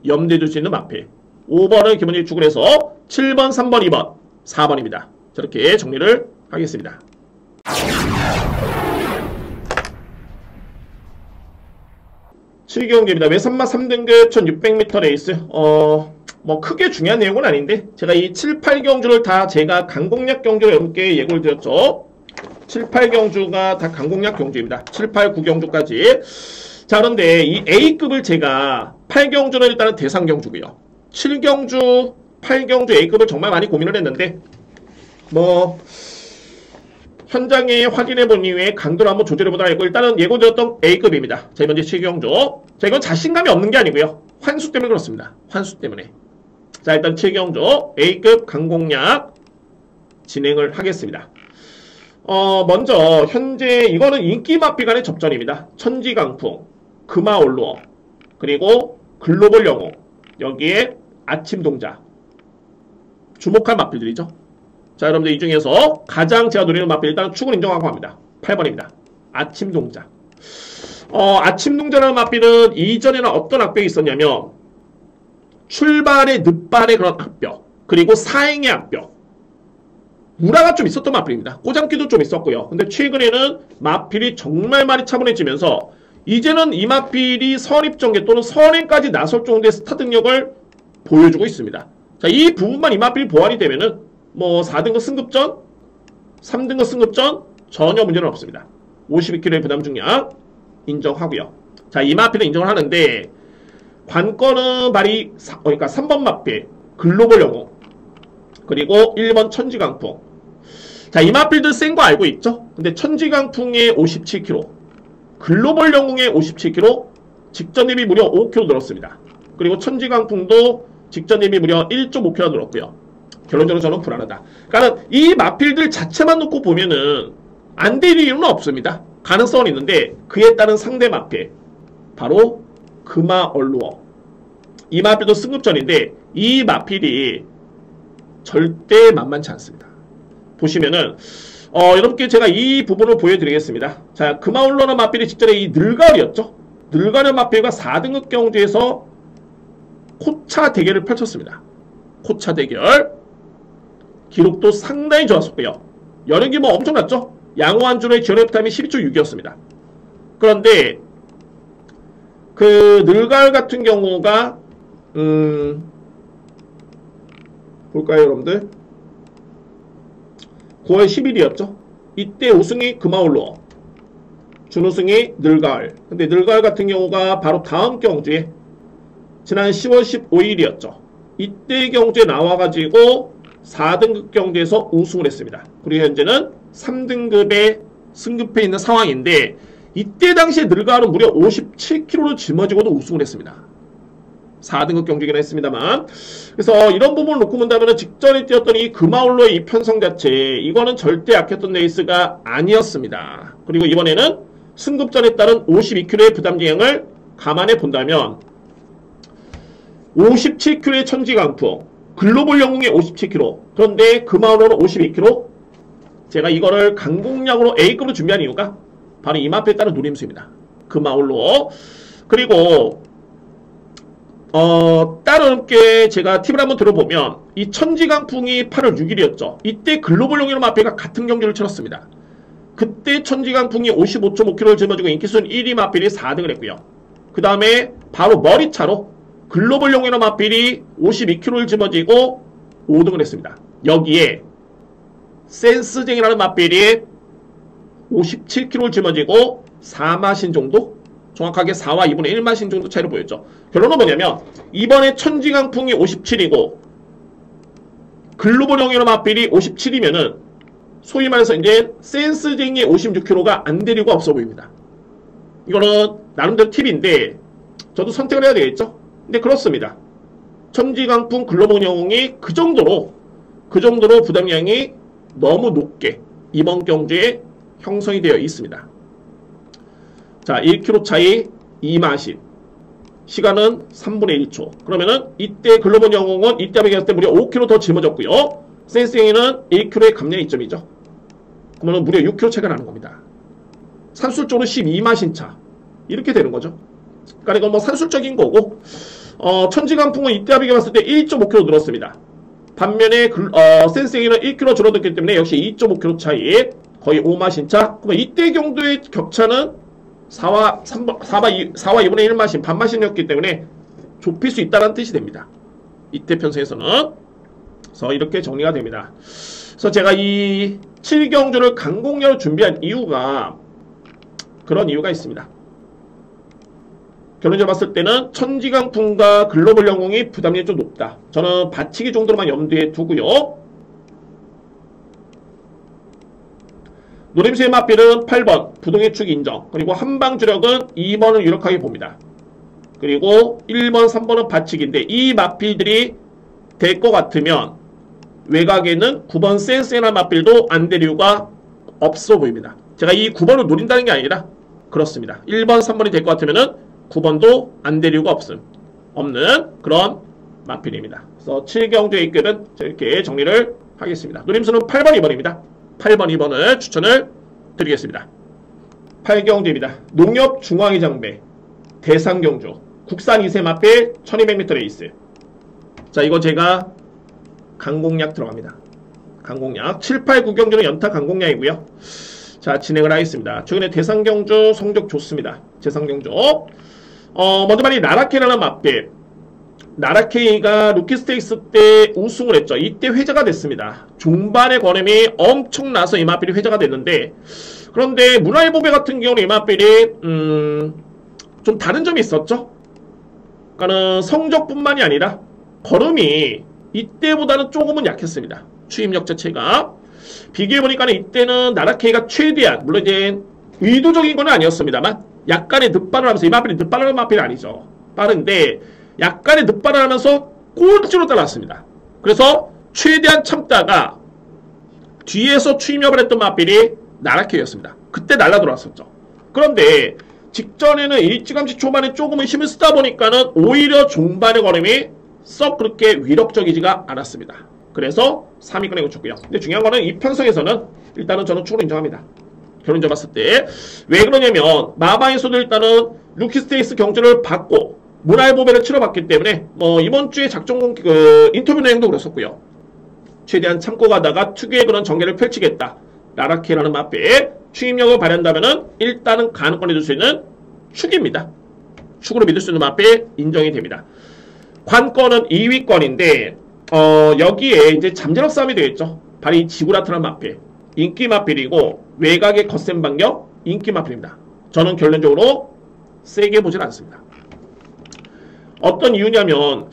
염두에 둘 수 있는 마필. 5번을 기본적으로 축을 해서 7번, 3번, 2번, 4번입니다. 저렇게 정리를 하겠습니다. 칠경기입니다. 외선마 3등급 1600m 레이스. 뭐 크게 중요한 내용은 아닌데 제가 이 7, 8경주를 다 제가 강공략 경주로 여러분께 예고를 드렸죠. 7, 8경주가 다 강공략 경주입니다. 7, 8, 9경주까지. 자, 그런데 이 A급을 제가 8경주는 일단은 대상 경주고요. 7경주, 8경주 A급을 정말 많이 고민을 했는데 뭐 현장에 확인해본 이후에 강도를 한번 조절해보도록 하고 일단은 예고드렸던 A급입니다. 자, 현재 7경주. 자, 이건 자신감이 없는 게 아니고요. 환수 때문에 그렇습니다. 환수 때문에. 자, 일단 7경주 A급 강공략 진행을 하겠습니다. 먼저 현재 이거는 인기마피 간의 접전입니다. 천지강풍, 금화올루어, 그리고 글로벌 영웅, 여기에 아침동자. 주목할 마필들이죠. 자, 여러분들 이 중에서 가장 제가 노리는 마필 일단 축을 인정하고 합니다. 8번입니다. 아침동자. 아침동자라는 마필은 이전에는 어떤 악벽이 있었냐면 출발의 늦발의 그런 악벽, 그리고 사행의 악벽, 우라가 좀 있었던 마필입니다. 꼬장기도 좀 있었고요. 근데 최근에는 마필이 정말 많이 차분해지면서 이제는 이 마필이 선입전개 또는 선행까지 나설 정도의 스타 능력을 보여주고 있습니다. 자, 이 부분만 이 마필이 보완이 되면은 뭐 4등급 승급전, 3등급 승급전 전혀 문제는 없습니다. 52kg의 부담 중량 인정하고요. 자, 이 마필은 인정을 하는데 관건은 발이 그러니까 3번 마필 글로벌 영웅, 그리고 1번 천지강풍. 자, 이 마필들 센 거 알고 있죠? 근데 천지강풍의 57kg, 글로벌 영웅의 57kg, 직전 대비 무려 5kg 늘었습니다. 그리고 천지강풍도 직전 대비 무려 1.5kg 늘었고요. 결론적으로 저는 불안하다. 그러니까 이 마필들 자체만 놓고 보면은 안 될 이유는 없습니다. 가능성은 있는데 그에 따른 상대 마필 바로 금화얼루어. 이 마필도 승급전인데 이 마필이 절대 만만치 않습니다. 보시면은 여러분께 제가 이 부분을 보여드리겠습니다. 자, 금화얼루어는 마필이 직전에 이 늘가을이었죠. 늘가을 마필과 4등급 경주에서 코차 대결을 펼쳤습니다. 코차 대결 기록도 상당히 좋았었고요. 연행기 뭐 엄청났죠. 양호한준의 지원F타임이 12초 6이었습니다. 그런데 그 늘가을 같은 경우가 볼까요 여러분들? 9월 10일이었죠. 이때 우승이 금화올루어, 준우승이 늘가을. 근데 늘가을 같은 경우가 바로 다음 경주에 지난 10월 15일이었죠. 이때 경주에 나와가지고 4등급 경주에서 우승을 했습니다. 그리고 현재는 3등급에 승급해 있는 상황인데 이때 당시에 늘가을은 무려 57kg를 짊어지고도 우승을 했습니다. 4등급 경주이긴 했습니다만. 그래서 이런 부분을 놓고 본다면 직전에 뛰었던 이 금화올로의 이 편성 자체, 이거는 절대 약했던 레이스가 아니었습니다. 그리고 이번에는 승급전에 따른 52kg의 부담 지향을 감안해 본다면 57kg의 천지강풍, 글로벌 영웅의 57kg, 그런데 금화올로는 52kg. 제가 이거를 강공략으로 A급으로 준비한 이유가 바로 이 마필에 따른 노림수입니다. 금화올로. 그리고 다른 게 제가 팁을 한번 들어보면 이 천지강풍이 8월 6일이었죠. 이때 글로벌 영웅이라는 마필과 같은 경기를 치렀습니다. 그때 천지강풍이 55.5kg를 짊어지고 인기순 1위 마필이 4등을 했고요. 그 다음에 바로 머리차로 글로벌 영웅이라는 마필이 52kg를 짊어지고 5등을 했습니다. 여기에 센스쟁이라는 마필이 57kg를 짊어지고 4마신 정도? 정확하게 4와 2분의 1마신 정도 차이를 보였죠. 결론은 뭐냐면 이번에 천지강풍이 57이고 글로벌 영웅이라는 마필이 57이면은 소위 말해서 이제 센스쟁이의 56kg가 안 될 이유가 없어 보입니다. 이거는 나름대로 팁인데 저도 선택을 해야 되겠죠. 근데 그렇습니다. 천지강풍 글로벌 영웅이 그 정도로 부담량이 너무 높게 이번 경주에 형성이 되어 있습니다. 자, 1kg 차이 2마신, 시간은 3분의 1초. 그러면은 이때 글로벌 영웅은 이때 비교했을 때 무려 5kg 더 짊어졌고요. 센스행이는 1kg의 감량 이점이죠. 그러면 무려 6kg 차이가 나는 겁니다. 산술적으로 12마신 차, 이렇게 되는 거죠. 그러니까 이건 뭐 산술적인 거고, 천지강풍은 이때 비교했을 때 1.5kg 늘었습니다. 반면에 센스행이는 1kg 줄어들기 때문에 역시 2.5kg 차이, 거의 5마신 차. 그러면 이때 경도의 격차는 4와 2분의 1마신, 반마신이었기 때문에 좁힐 수 있다는 뜻이 됩니다. 이때 편성에서는. 그래서 이렇게 정리가 됩니다. 그래서 제가 이 7경주를 강공략으로 준비한 이유가 그런 이유가 있습니다. 결론적으로 봤을 때는 천지강풍과 글로벌 영웅이 부담이 좀 높다. 저는 받치기 정도로만 염두에 두고요. 노림수의 맞필은 8번 부동의 축 인정. 그리고 한방주력은 2번을 유력하게 봅니다. 그리고 1번, 3번은 받치기인데 이 맞필들이 될 것 같으면 외곽에는 9번 센세나 맞필도 안 될 이유가 없어 보입니다. 제가 이 9번을 노린다는 게 아니라 그렇습니다. 1번, 3번이 될 것 같으면은 9번도 안 될 이유가 없는 그런 맞필입니다. 그래서 7경주의 입결은 이렇게 정리를 하겠습니다. 노림수는 8번, 2번입니다. 8번, 2번을 추천을 드리겠습니다. 8경주입니다. 농협 중앙이 장배 대상경주 국산 2세 맞필 1200m 레이스. 자, 이거 제가 강공략 들어갑니다. 강공략 7, 8, 9경주는 연타 강공략이고요. 자, 진행을 하겠습니다. 최근에 대상경주 성적 좋습니다. 대상경주 먼저 말이 나라케라는 맞필. 나라케이가 루키스테이스 때 우승을 했죠. 이때 회자가 됐습니다. 종반의 권음이 엄청나서 이 맞필이 회자가 됐는데, 그런데 문화일보배 같은 경우는 이 맞필이 좀 다른 점이 있었죠. 그러니까는 성적뿐만이 아니라 걸음이 이때보다는 조금은 약했습니다. 추임력 자체가. 비교해보니까는 이때는 나라케이가 최대한, 물론 이제 의도적인 건 아니었습니다만 약간의 늑발을 하면서, 이 맞필이 늑발하는 맞필이 아니죠. 빠른데 약간의 늑발을 하면서 꼴찌로 따라왔습니다. 그래서 최대한 참다가 뒤에서 추임력을 했던 맞필이 나라케이였습니다. 그때 날라 들어왔었죠. 그런데 직전에는 일찌감치 초반에 조금은 힘을 쓰다 보니까는 오히려 종반의 걸음이 썩 그렇게 위력적이지가 않았습니다. 그래서 3위권에 그쳤고요. 근데 중요한 거는 이 편성에서는 일단은 저는 축으로 인정합니다. 결론적으로 봤을 때 왜 그러냐면 마바에서도 일단은 루키스테이스 경주를 받고 문화일보배를 치러봤기 때문에 이번 주에 작전 인터뷰 내용도 그랬었고요. 최대한 참고 가다가 특유의 그런 전개를 펼치겠다. 나라케라는 맞필 추임력을 발휘한다면은 일단은 가능권에 둘 수 있는 축입니다. 축으로 믿을 수 있는 맞필 인정이 됩니다. 관건은 2위권인데 여기에 이제 잠재력 싸움이 되겠죠. 바로 이 지구라트라는 맞필. 인기 맞필이고 외곽의 거센 반격 인기 맞필입니다. 저는 결론적으로 세게 보진 않습니다. 어떤 이유냐면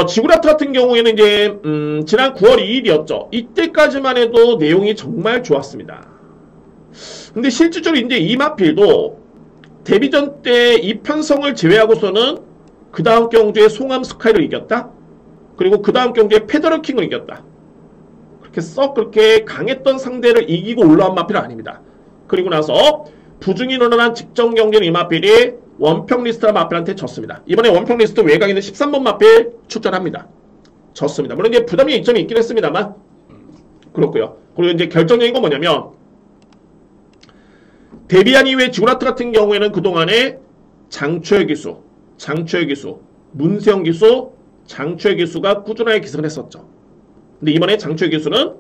지구라트 같은 경우에는 이제 지난 9월 2일이었죠. 이때까지만 해도 내용이 정말 좋았습니다. 근데 실질적으로 이제 이 맞필도 데뷔전 때 이 편성을 제외하고서는 그 다음 경주에 송암 스카이를 이겼다. 그리고 그 다음 경주에 페더럴 킹을 이겼다. 그렇게 썩 그렇게 강했던 상대를 이기고 올라온 맞필은 아닙니다. 그리고 나서 부중이 늘어난 직전 경기는 이 맞필이 원평 리스트 맞필한테 졌습니다. 이번에 원평 리스트 외곽에 있는 13번 맞필 출전합니다. 졌습니다. 물론 이제 부담이 이점이 있긴 했습니다만 그렇고요. 그리고 이제 결정적인 건 뭐냐면 데뷔한 이후에 지구라트 같은 경우에는 그동안에 장초열 기수, 문세영 기수, 장초열 기수가 꾸준하게 기승을 했었죠. 근데 이번에 장초열 기수는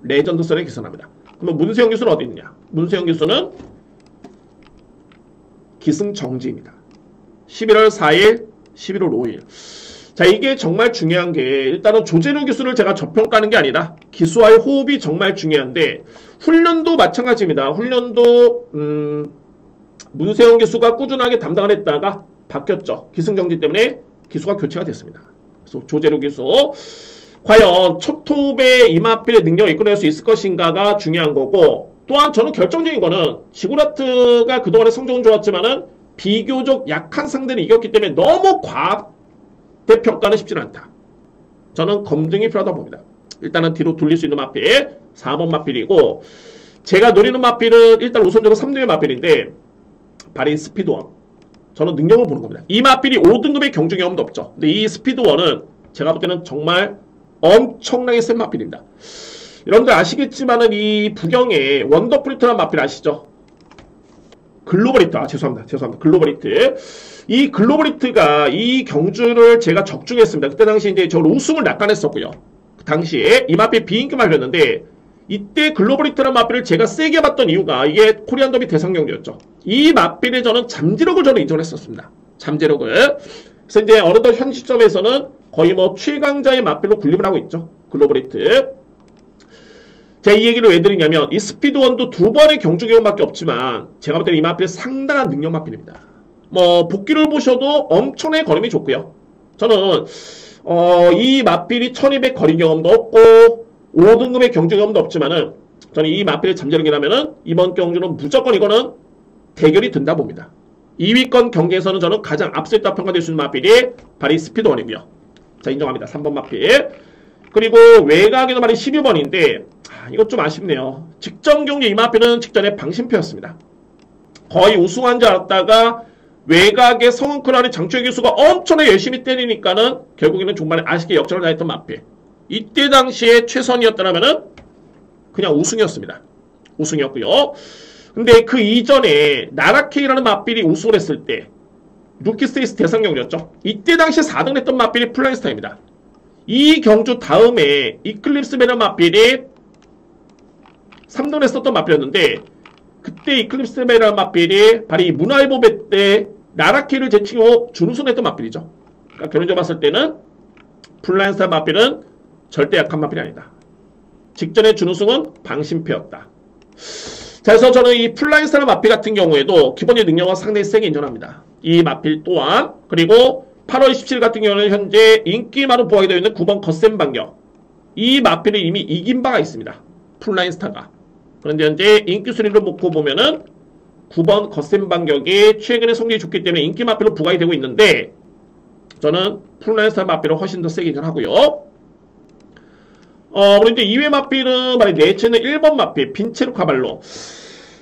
레전드선에 기승합니다. 그러면 문세영 기수는 어디 있냐? 문세영 기수는 기승 정지입니다. 11월 4일, 11월 5일. 자, 이게 정말 중요한 게 일단은 조재료 기수를 제가 저평가하는 게 아니라 기수와의 호흡이 정말 중요한데 훈련도 마찬가지입니다. 훈련도 문세영 기수가 꾸준하게 담당을 했다가 바뀌었죠. 기승정지 때문에 기수가 교체가 됐습니다. 그래서 조재료 기수 과연 첫 호흡에 이마필의 능력을 이끌어낼 수 있을 것인가가 중요한 거고, 또한 저는 결정적인 거는 지구라트가 그동안의 성적은 좋았지만은 비교적 약한 상대를 이겼기 때문에 너무 과대평가는 쉽지는 않다. 저는 검증이 필요하다고 봅니다. 일단은 뒤로 돌릴 수 있는 마필 4번 마필이고, 제가 노리는 마필은 일단 우선적으로 3등의 마필인데 바린 스피드원. 저는 능력을 보는 겁니다. 이 마필이 5등급의 경주 경험도 없죠. 근데 이 스피드원은 제가 볼 때는 정말 엄청나게 센 마필입니다. 여러분들 아시겠지만은 이 부경에 원더프리트라는 마필 아시죠? 글로벌히트, 죄송합니다. 글로벌히트. 이 글로벌히트가 이 경주를 제가 적중했습니다. 그때 당시 이제 저 우승을 낙관했었고요. 그 당시에 이 마필 비인기만 흘렸는데, 이때 글로벌히트라는 마필을 제가 세게 봤던 이유가 이게 코리안 더비 대상 경기였죠. 이 마필에 저는 잠재력을 인정을 했었습니다. 잠재력을. 그래서 이제 어느덧 현 시점에서는 거의 뭐 최강자의 맞필로 군림을 하고 있죠. 글로벌히트. 제가 이 얘기를 왜 드리냐면 이 스피드원도 두 번의 경주 경험밖에 없지만 제가 볼 때는 이 맞필 상당한 능력 맞필입니다. 뭐 복귀를 보셔도 엄청나게 걸음이 좋고요. 저는 이 맞필이 1200 거리 경험도 없고 5등급의 경주 경험도 없지만은 저는 이 맞필의 잠재력이라면은 이번 경주는 무조건 이거는 대결이 된다 봅니다. 2위권 경기에서는 저는 가장 앞서 있다 평가될 수 있는 맞필이 바로 이 스피드원이고요. 자, 인정합니다. 3번 맞필. 그리고 외곽에도 말이 12번인데 이것 좀 아쉽네요. 직전 경기 이 맞필은 직전에 방심표였습니다. 거의 우승한 줄 알았다가 외곽에 성은크라리 장초희 교수가 엄청나게 열심히 때리니까는 결국에는 종반에 아쉽게 역전을 당했던 맞필. 이때 당시에 최선이었다면은 그냥 우승이었습니다. 우승이었고요. 근데 그 이전에 나라케이라는 맞필이 우승을 했을 때 루키스테이스 대상 경주였죠. 이때 당시에 4등을 했던 맞필이 플라인스타입니다. 이 경주 다음에 이클립스맨의 맞필이 3등을 했었던 맞필이었는데 그때 이클립스맨이라는 맞필이 바로 이 문화일보배 때 나라케이를 제치고 준우승했던 맞필이죠. 그러니까 결론적으로 봤을 때는 플라인스타 맞필은 절대 약한 맞필이 아니다. 직전에 준우승은 방심표였다. 자, 그래서 저는 이 플라인스타 맞필 같은 경우에도 기본적인 능력은 상당히 세게 인정합니다. 이 맞필 또한 그리고 8월 27일 같은 경우는 현재 인기 많은 보하게 되어 있는 9번 거센 반격. 이 맞필을 이미 이긴 바가 있습니다. 플라인스타가. 그런데 현재 인기 순위를 놓고 보면은 9번 거센 반격이 최근에 성적이 좋기 때문에 인기 맞필로 부각이 되고 있는데 저는 플라인스타 맞필을 훨씬 더 세게 인정하고요. 그런데 2회 맞필은 말이 내체는 1번 맞필 빈체로 카발로.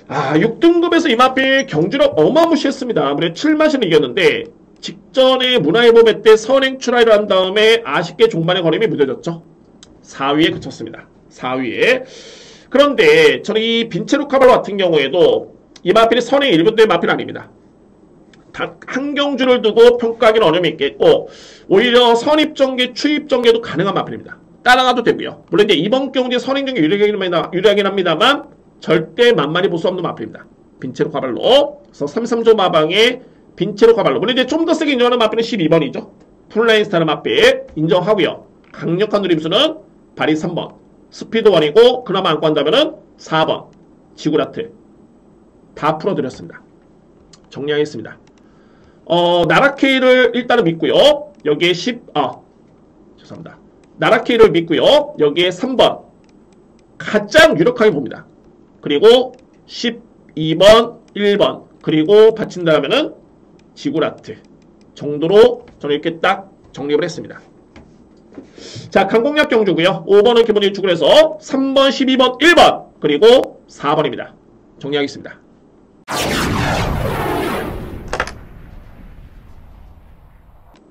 6등급에서 이 맞필 경주력 어마무시했습니다. 아무래도 7마신을 이겼는데 직전에 문화일보배 때 선행 출하를 한 다음에 아쉽게 종반의 걸음이 무뎌졌죠. 4위에 그쳤습니다. 4위에. 그런데 저는 이 빈체로 카발로 같은 경우에도 이 맞필이 선행 1분대의 맞필 아닙니다. 단 한 경주를 두고 평가하기는 어려움이 있겠고 오히려 선입전개, 추입전개도 가능한 맞필입니다. 따라가도 되고요. 물론 이제 이번 경주에 선행전개 유리하긴 합니다만 절대 만만히 볼 수 없는 맞필입니다. 빈체로 카발로. 그래서 33조 마방에 빈체로 카발로. 물론 이제 좀 더 세게 인정하는 맞필은 12번이죠. 플라인스타는 맞필 인정하고요. 강력한 누림수는 바리 3번. 스피드원이고 그나마 안고 한다면은 4번. 지구라트. 다 풀어드렸습니다. 정리하겠습니다. 나라케이를 일단은 믿고요. 여기에 죄송합니다. 나라케이를 믿고요. 여기에 3번. 가장 유력하게 봅니다. 그리고 12번, 1번. 그리고 받친다면은 지구라트. 정도로 저는 이렇게 딱 정립을 했습니다. 자, 강공략 경주고요. 5번은 기본적인 축을 해서 3번, 12번, 1번. 그리고 4번입니다. 정리하겠습니다.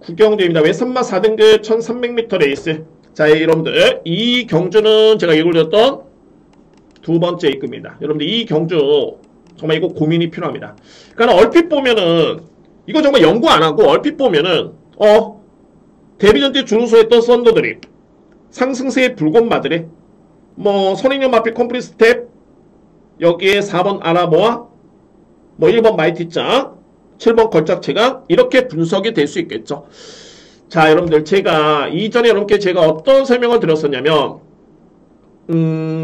구경주입니다. 외선마 4등급 1300m 레이스. 자, 여러분들 이 경주는 제가 예고를 드렸던 두 번째 A급입니다. 여러분들 이 경주 정말 이거 고민이 필요합니다. 그러니까 얼핏 보면은 이거 정말 연구 안 하고 얼핏 보면은 데뷔전 때 준우승했던 썬더드립, 상승세의 불꽃마들의 뭐 선행력 마필 컴플릿 스텝, 여기에 4번 아라모아, 뭐 1번 마이티짱, 7번 걸작체강 이렇게 분석이 될 수 있겠죠. 자, 여러분들 제가 이전에 여러분께 제가 어떤 설명을 드렸었냐면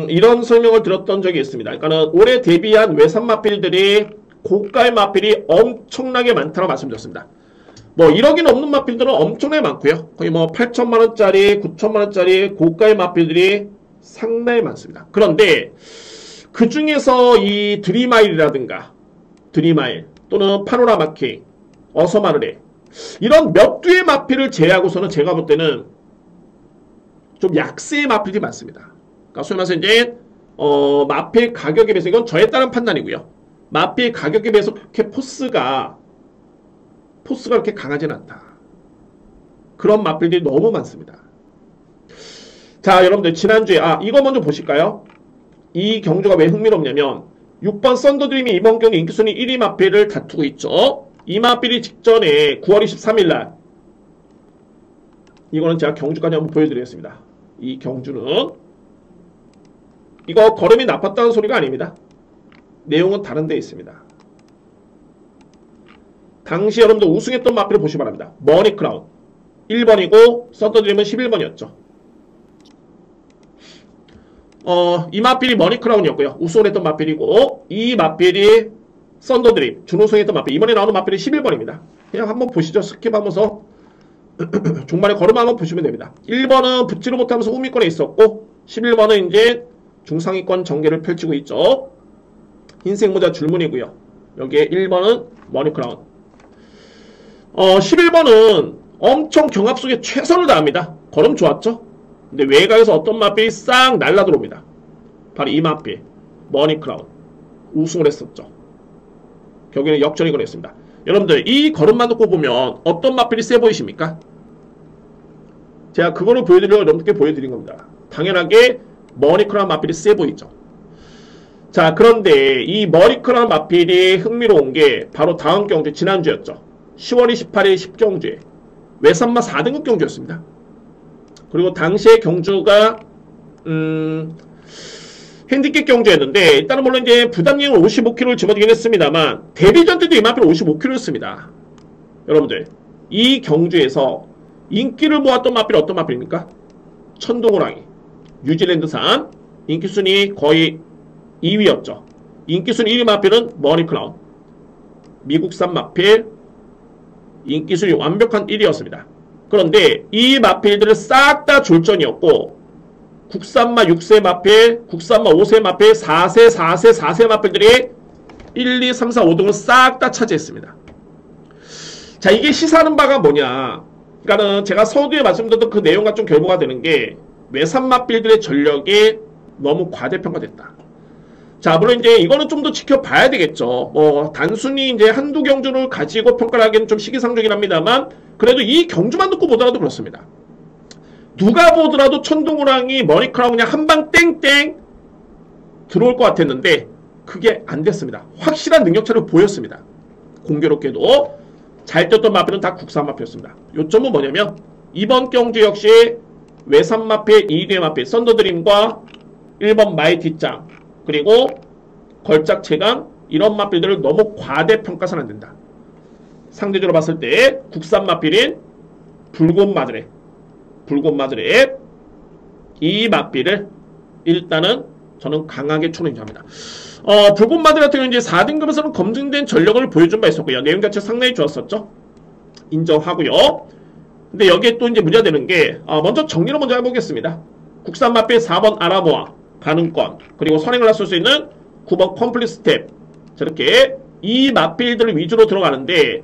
이런 설명을 드렸던 적이 있습니다. 그러니까는 올해 데뷔한 외산 마필들이 고가의 마필이 엄청나게 많다고 말씀드렸습니다. 뭐 1억이 넘는 마필들은 엄청나게 많고요. 거의 뭐 8천만원짜리, 9천만원짜리 고가의 마필들이 상당히 많습니다. 그런데 그 중에서 이 드리마일이라든가 드리마일 또는 파노라마 킹, 어서마르레 이런 몇 개의 마필을 제외하고서는 제가 볼 때는 좀 약세의 마필이 많습니다. 그러니까 소위 말해서 이제 마필 가격에 비해서 이건 저에 따른 판단이고요. 마필 가격에 비해서 그렇게 포스가 그렇게 강하진 않다. 그런 마필들이 너무 많습니다. 자, 여러분들 지난주에 이거 먼저 보실까요? 이 경주가 왜 흥미롭냐면 6번 썬더드림이 이번 경기 인기순위 1위 마필을 다투고 있죠. 이 마필이 직전에 9월 23일날 이거는 제가 경주까지 한번 보여드리겠습니다. 이 경주는 이거 걸음이 나빴다는 소리가 아닙니다. 내용은 다른 데 있습니다. 당시 여러분들 우승했던 마필을 보시기 바랍니다. 머니 크라운. 1번이고 썬더드림은 11번이었죠. 이 맞필이 머니크라운이었고요. 우승을 했던 맞필이고 이 맞필이 썬더드림 준우승했던 맞필. 이번에 나오는 맞필이 11번입니다. 그냥 한번 보시죠. 스킵하면서 종말에 걸음 한번 보시면 됩니다. 1번은 붙지를 못하면서 후미권에 있었고 11번은 이제 중상위권 전개를 펼치고 있죠. 흰색 모자 줄무늬고요. 여기에 1번은 머니크라운. 11번은 엄청 경합 속에 최선을 다합니다. 걸음 좋았죠? 근데 외곽에서 어떤 맞필이 싹 날라 들어옵니다. 바로 이 맞필 머니크라운 우승을 했었죠. 결국에는 역전이 걸렸습니다. 여러분들 이 걸음만 놓고 보면 어떤 맞필이 세 보이십니까? 제가 그거를 보여드리려고 여러분께 보여드린 겁니다. 당연하게 머니크라운 맞필이 세 보이죠. 자, 그런데 이 머니크라운 맞필이 흥미로운 게 바로 다음 경주 지난주였죠. 10월 28일 10경주에 외산마 4등급 경주였습니다. 그리고 당시의 경주가 핸디캡 경주였는데 일단은 물론 이제 부담량을 55kg를 집어들긴 했습니다만 데뷔전 때도 이 마필 55kg였습니다. 여러분들 이 경주에서 인기를 모았던 마필이 어떤 마필입니까? 천둥호랑이 뉴질랜드산 인기순위 거의 2위였죠. 인기순위 1위 마필은 머니크라운 미국산 마필 인기순위 완벽한 1위였습니다. 그런데 이 마필들은 싹 다 졸전이었고 국산마 6세 마필, 국산마 5세 마필, 4세, 4세, 4세 마필들이 1, 2, 3, 4, 5등을 싹 다 차지했습니다. 자, 이게 시사하는 바가 뭐냐. 그러니까는 제가 서두에 말씀드렸던 그 내용과 좀 결부가 되는 게 외산 마필들의 전력이 너무 과대평가됐다. 자, 물론 이제 이거는 좀 더 지켜봐야 되겠죠. 뭐 단순히 이제 한두 경주를 가지고 평가를 하기에는 좀 시기상조긴 합니다만 그래도 이 경주만 듣고 보더라도 그렇습니다. 누가 보더라도 천둥호랑이 머니크라운 그냥 한방 땡땡 들어올 것 같았는데 그게 안 됐습니다. 확실한 능력차를 보였습니다. 공교롭게도 잘 뛰었던 마필은 다 국산 마필이었습니다. 요점은 뭐냐면 이번 경주 역시 외산 마필, 2대 마필, 썬더드림과 1번 마이티짱 그리고 걸작 체감 이런 마필들을 너무 과대평가해서는 안 된다. 상대적으로 봤을 때 국산 마필인 붉은 마드렛 이 마필을 일단은 저는 강하게 추천합니다. 붉은 마드렛 같은 경우는 이제 4등급에서는 검증된 전력을 보여준 바 있었고요. 내용 자체 상당히 좋았었죠. 인정하고요. 근데 여기에 또 이제 문제가 되는 게 먼저 정리를 먼저 해보겠습니다. 국산 마필 4번 아라모아 가능권 그리고 선행을 했을 수 있는 9번 컴플릿 스텝 저렇게 이 마필들을 위주로 들어가는데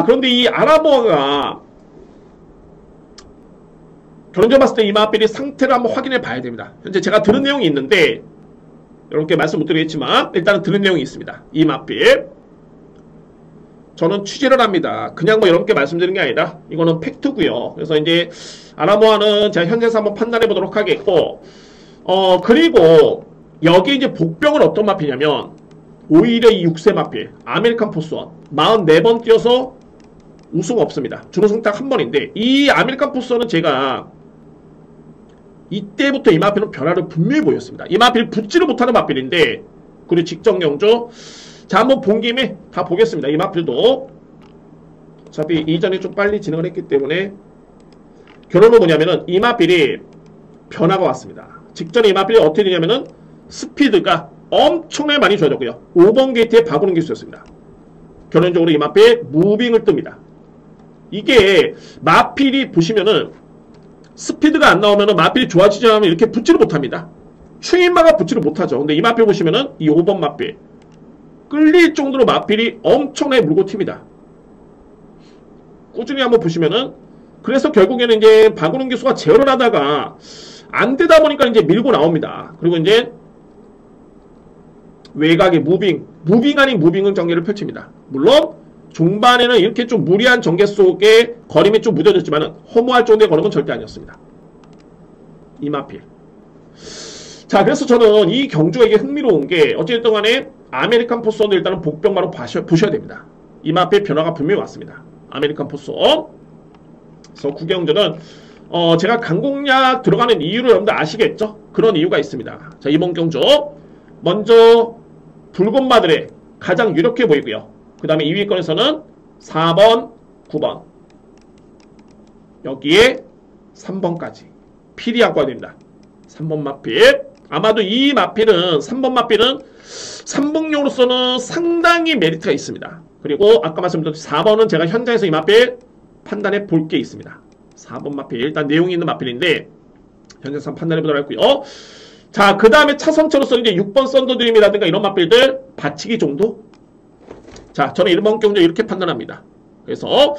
그런데 이 아라모아가 결론적으로 봤을 때 이 마필이 상태를 한번 확인해 봐야 됩니다. 현재 제가 들은 내용이 있는데 여러분께 말씀 못 드리겠지만 일단은 들은 내용이 있습니다. 이 마필 저는 취재를 합니다. 그냥 뭐 여러분께 말씀드리는 게 아니라 이거는 팩트고요. 그래서 이제 아라모아는 제가 현재에서 한번 판단해 보도록 하겠고 그리고 여기 이제 복병은 어떤 마필이냐면 오히려 이 6세 마필 아메리칸 포스원 44번 뛰어서 우승 없습니다. 준우승 딱 한 번인데 이 아메리칸 포스원은 제가 이때부터 이 마필은 변화를 분명히 보였습니다. 이 마필 붙지를 못하는 마필인데 그리고 직전 경주 자 한번 본 김에 다 보겠습니다. 이 마필도 어차피 이전에 좀 빨리 진행을 했기 때문에 결론은 뭐냐면은 이 마필이 변화가 왔습니다. 직전에 이 마필이 어떻게 되냐면은 스피드가 엄청나게 많이 좋아졌고요. 5번 게이트에 바꾸는 기술이었습니다. 결론적으로 이 마필 무빙을 뜹니다. 이게 마필이 보시면은 스피드가 안 나오면은 마필이 좋아지지 않으면 이렇게 붙지를 못합니다. 추인마가 붙지를 못하죠. 근데 이 마필 보시면은 이 5번 마필 끌릴 정도로 마필이 엄청나게 물고 튑니다. 꾸준히 한번 보시면은 그래서 결국에는 이제 바구는 기수가 제어를 하다가 안 되다 보니까 이제 밀고 나옵니다. 그리고 이제 외곽의 무빙 아닌 무빙은 전개를 펼칩니다. 물론 중반에는 이렇게 좀 무리한 전개 속에 거림이 좀 묻어졌지만은 허무할 정도의 거림은 절대 아니었습니다. 이 마필. 자, 그래서 저는 이 경주가 이게 흥미로운 게 어쨌든 간에 아메리칸 포스원도 일단은 복병마로 보셔야 됩니다. 이 마필 변화가 분명히 왔습니다. 아메리칸 포스원. 그래서 구경전은 제가 강공략 들어가는 이유를 여러분들 아시겠죠? 그런 이유가 있습니다. 자, 이번 경주 먼저 붉은 마들에 가장 유력해 보이고요. 그 다음에 2위권에서는 4번, 9번 여기에 3번까지 필이하고 됩니다. 3번 마필. 아마도 이 마필은 3번 마필은 삼봉용으로서는 상당히 메리트가 있습니다. 그리고 아까 말씀드렸듯이 4번은 제가 현장에서 이 마필 판단해 볼 게 있습니다. 4번 마필 일단 내용이 있는 마필인데 현장에서 판단해 보도록 했고요. 자, 그 다음에 차선체로서 이제 6번 썬더드림이라든가 이런 마필들 받치기 정도? 자, 저는 1번 경주 이렇게 판단합니다. 그래서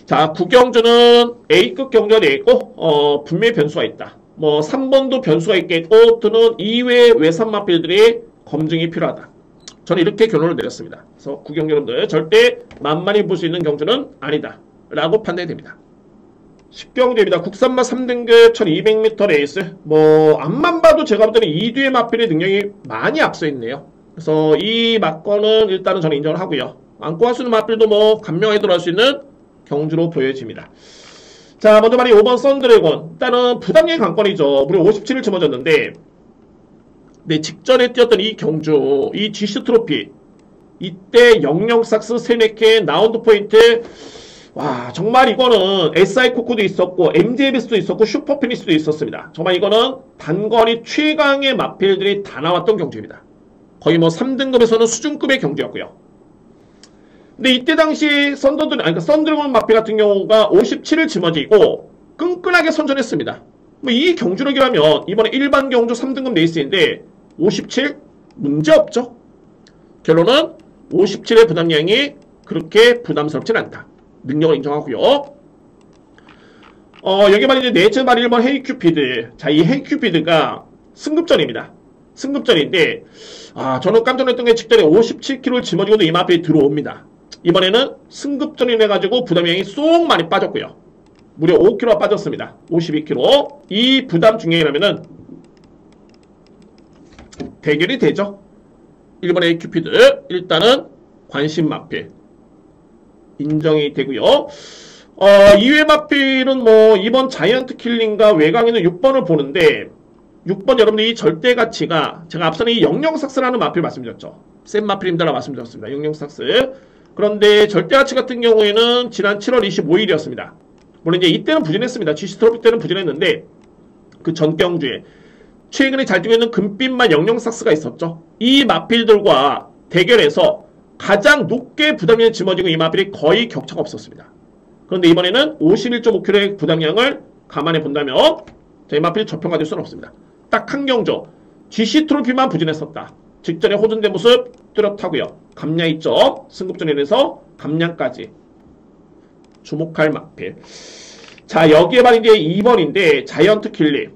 자, 구경주는 A급 경주가 되어있고 분명히 변수가 있다. 뭐 3번도 변수가 있겠고 또는 이외의 외산 마필들이 검증이 필요하다. 저는 이렇게 결론을 내렸습니다. 그래서 구경 여러분들 절대 만만히 볼 수 있는 경주는 아니다 라고 판단이 됩니다. 10경주입니다. 국산마 3등급 1200m 레이스. 뭐 앞만 봐도 제가 볼 때는 2뒤의 마필의 능력이 많이 앞서 있네요. 그래서 이 막건은 일단은 저는 인정을 하고요. 안고 할 수 있는 마필도 뭐 감명하게 들어갈 수 있는 경주로 보여집니다. 자, 먼저 말이 5번 썬드래곤. 일단은 부담력의 관건이죠. 무려 57을 집어줬는데 네, 직전에 뛰었던 이 경주, 이 GC 트로피 이때 영영삭스 3개 라운드 포인트. 와, 정말 이거는 SI 코코도 있었고 MDBS도 있었고 슈퍼피니스도 있었습니다. 정말 이거는 단거리 최강의 마필들이 다 나왔던 경주입니다. 거의 뭐 3등급에서는 수준급의 경주였고요. 근데 이때 당시 썬드래곤 마필 같은 경우가 57을 짊어지고 끈끈하게 선전했습니다. 뭐 이 경주력이라면 이번에 일반 경주 3등급 레이스인데 57? 문제없죠. 결론은 57의 부담량이 그렇게 부담스럽진 않다. 능력을 인정하고요. 여기 말이 이제 넷째 말 1번 헤이큐피드. 자, 이 헤이큐피드가 승급전입니다. 승급전인데 저는 깜짝 놀랐던 게 직전에 57kg를 짊어지고도 이 마필이 들어옵니다. 이번에는 승급전이 해가지고 부담량이 쏙 많이 빠졌고요. 무려 5kg가 빠졌습니다. 52kg. 이 부담 중량이라면은 대결이 되죠. 1번 헤이큐피드 일단은 관심 마필 인정이 되고요. 2회 마필은 뭐 이번 자이언트 킬링과 외곽에는 6번을 보는데 6번 여러분들이 절대 가치가 제가 앞서는 이 영영삭스라는 마필 말씀드렸죠. 센 마필입니다라고 말씀드렸습니다. 영영삭스. 그런데 절대 가치 같은 경우에는 지난 7월 25일이었습니다. 물론 이제 이때는 부진했습니다. GC 트로피 때는 부진했는데 그 전 경주에 최근에 잘 뛰고 있는 금빛만 영영삭스가 있었죠. 이 마필들과 대결해서 가장 높게 부담량을 짊어지고 이 마필이 거의 격차가 없었습니다. 그런데 이번에는 51.5kg의 부담량을 감안해 본다면 이 마필이 저평가될 수는 없습니다. 딱 한 경주 GC 트로피만 부진했었다. 직전에 호전된 모습 뚜렷하고요. 감량 있죠. 승급전에 대해서 감량까지 주목할 마필. 자, 여기에 바로 이제 2번인데 자이언트 킬링.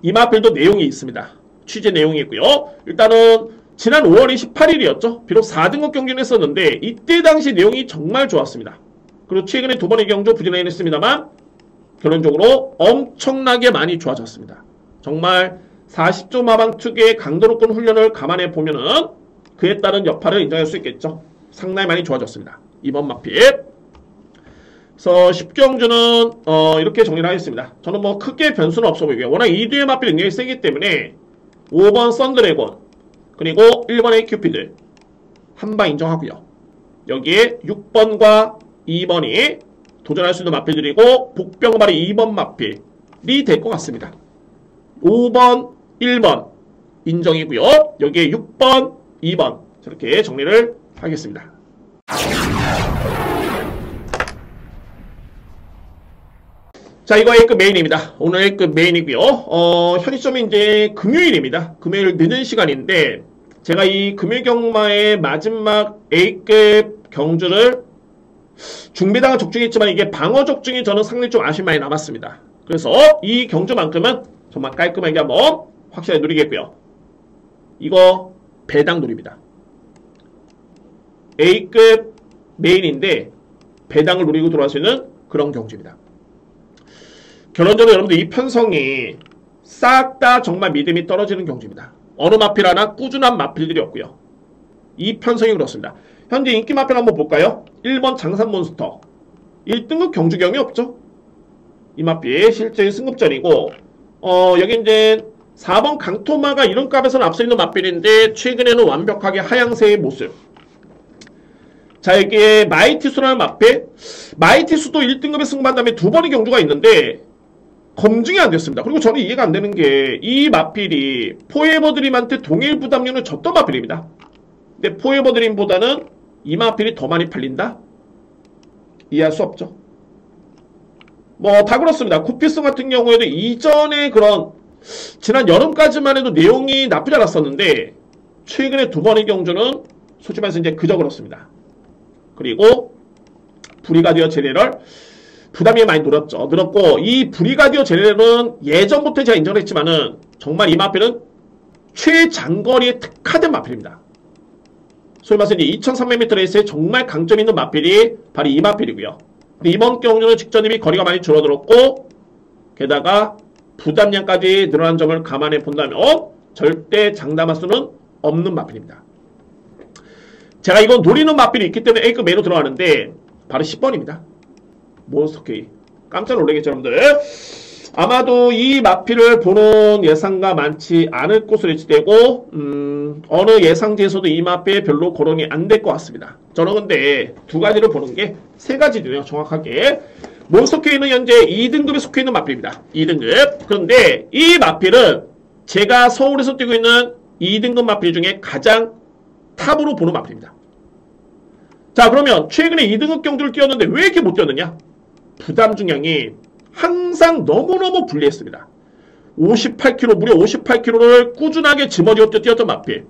이 마필도 내용이 있습니다. 취재 내용이 있고요. 일단은 지난 5월 28일이었죠. 비록 4등급 경기는 했었는데 이때 당시 내용이 정말 좋았습니다. 그리고 최근에 두 번의 경주 부진하긴 했습니다만 결론적으로 엄청나게 많이 좋아졌습니다. 정말 40조 마방 특유의 강도 높은 훈련을 감안해 보면은 그에 따른 여파를 인정할 수 있겠죠. 상당히 많이 좋아졌습니다. 이번 마필. 그래서 10경주는 이렇게 정리를 하겠습니다. 저는 뭐 크게 변수는 없어 보이고요. 워낙 2뒤의 마필 능력이 세기 때문에 5번 썬드래곤 그리고 1번 헤이큐피드 한방 인정하고요. 여기에 6번과 2번이 도전할 수 있는 마필들이고 복병발이 2번 마필이 될 것 같습니다. 5번, 1번 인정이고요. 여기에 6번, 2번 저렇게 정리를 하겠습니다. 자, 이거 A급 메인입니다. 오늘 A급 메인이고요. 현 시점이 이제 금요일입니다. 금요일 늦은 시간인데 제가 이 금요일 경마의 마지막 A급 경주를 중배당은 적중했지만 이게 방어 적중이 저는 상당히 좀 아쉬움이 많이 남았습니다. 그래서 이 경주만큼은 정말 깔끔하게 한번 확실하게 누리겠고요. 이거 배당 누립니다. A급 메인인데 배당을 누리고 돌아갈 수 있는 그런 경주입니다. 결론적으로 여러분들 이 편성이 싹 다 정말 믿음이 떨어지는 경주입니다. 어느 마필 하나 꾸준한 마필들이 없고요. 이 편성이 그렇습니다. 현재 인기 마필 한번 볼까요? 1번 장산몬스터 1등급 경주경이 없죠. 이 마필 실제 승급전이고 여기 이제 4번 강토마가 이런 값에서는 앞서 있는 마필인데 최근에는 완벽하게 하향세의 모습. 자, 이게 마이티수라는 마페. 마이티수도 1등급에 승부한 다음에 두 번의 경주가 있는데 검증이 안 됐습니다. 그리고 저는 이해가 안 되는 게 이 마필이 포에버드림한테 동일 부담률을 줬던 마필입니다. 근데 포에버드림보다는 이 마필이 더 많이 팔린다? 이해할 수 없죠. 뭐 다 그렇습니다. 쿠피슨 같은 경우에도 이전에 그런 지난 여름까지만 해도 내용이 나쁘지 않았었는데 최근에 두 번의 경주는 솔직히 말해서 이제 그저 그렇습니다. 그리고 브리가디어 제네럴 부담이 많이 늘었고 이 브리가디어 제네럴은 예전부터 제가 인정을 했지만은 정말 이 마필은 최장거리에 특화된 마필입니다. 소위 말해서 이제 2300m 레이스에 정말 강점 있는 마필이 바로 이 마필이고요. 근데 이번 경주는 직전 대비 거리가 많이 줄어들었고 게다가 부담량까지 늘어난 점을 감안해 본다면 절대 장담할 수는 없는 마필입니다. 제가 이건 노리는 마필이 있기 때문에 A급 A로 들어가는데 바로 10번입니다. 몬스터K. 깜짝 놀라겠죠, 여러분들. 아마도 이 마필을 보는 예상가 많지 않을 것으로 예측되고 어느 예상지에서도 이 마필 별로 거론이 안 될 것 같습니다. 저는 근데 두 가지를 보는 게 세 가지네요, 정확하게. 몬스터K는 현재 2등급에 속해 있는 마필입니다. 2등급. 그런데 이 마필은 제가 서울에서 뛰고 있는 2등급 마필 중에 가장 탑으로 보는 마필입니다. 자, 그러면 최근에 2등급 경주를 뛰었는데 왜 이렇게 못 뛰었느냐? 부담 중량이 항상 너무너무 불리했습니다. 58kg, 무려 58kg를 꾸준하게 짊어지고 뛰었던 마필.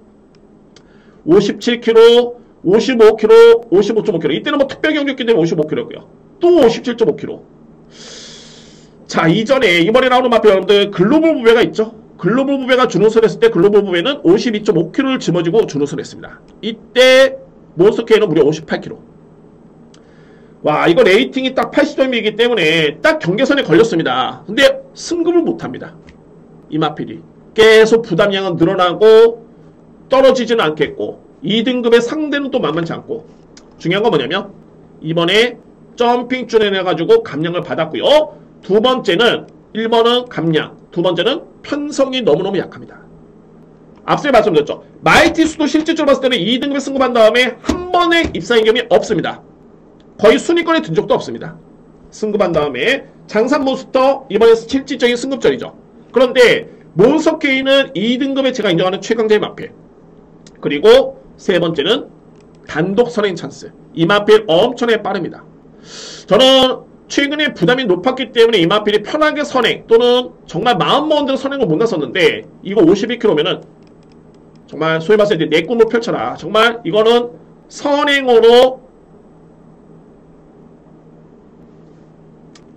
57kg, 55kg, 55.5kg. 이때는 뭐 특별 경주였기 때문에 55kg고요. 또 57.5kg. 자, 이번에 나오는 마필 여러분들 글로벌 부배가 있죠? 글로벌 부배가 준우승을 했을 때 글로벌 부배는 52.5kg를 짊어지고 준우승을 했습니다. 이때 몬스터K는 무려 58kg. 와, 이거 레이팅이 딱 80점이기 때문에 딱 경계선에 걸렸습니다. 근데 승급을 못합니다. 이 마필이. 계속 부담량은 늘어나고 떨어지지는 않겠고 2등급의 상대는 또 만만치 않고 중요한 건 뭐냐면 이번에 점핑 준해내가지고 감량을 받았고요. 두 번째는 1번은 감량, 두 번째는 편성이 너무너무 약합니다. 앞서 말씀드렸죠. 마이티수도 실질적으로 봤을 때는 2등급에 승급한 다음에 한 번의 입상인 경험이 없습니다. 거의 순위권에 든 적도 없습니다. 승급한 다음에 장산 몬스터 이번에 실질적인 승급전이죠. 그런데 몬스터K는 2등급에 제가 인정하는 최강자의 마필. 그리고 세 번째는 단독 선행 찬스. 이 마필 엄청나게 빠릅니다. 저는 최근에 부담이 높았기 때문에 이 마필이 편하게 선행 또는 정말 마음먹은 대로 선행을 못 나섰는데 이거 52km면은 정말 소위 말해서 이제 내 꿈을 펼쳐라. 정말 이거는 선행으로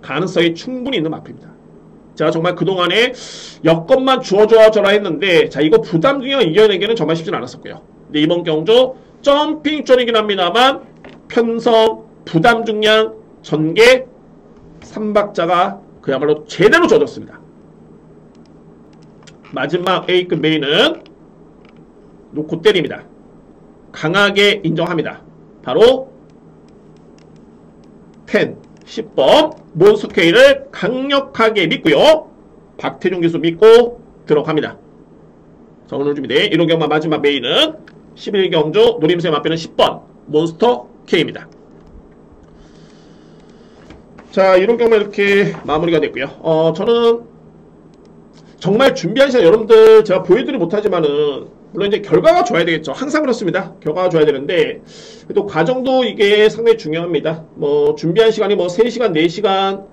가능성이 충분히 있는 마필입니다. 제가 정말 그동안에 여건만 주어줘라 했는데 자 이거 부담 중에 이겨내기는 정말 쉽진 않았었고요. 근데 이번 경주 점핑전이긴 합니다만 편성, 부담 중량, 전개 3박자가 그야말로 제대로 젖었습니다. 마지막 A급 메인은 놓고 때립니다. 강하게 인정합니다. 바로 10번 몬스터K를 강력하게 믿고요. 박태준 기수 믿고 들어갑니다. 자, 오늘 준비된 1호 경마 마지막 메인은 11경주 노림수의 마필은 10번 몬스터K입니다. 자, 1호 경마 이렇게 마무리가 됐고요. 저는 정말 준비한 시간 여러분들 제가 보여드리지 못하지만은 물론 이제 결과가 좋아야 되겠죠. 항상 그렇습니다. 결과가 좋아야 되는데 또 과정도 이게 상당히 중요합니다. 뭐 준비한 시간이 뭐 3시간, 4시간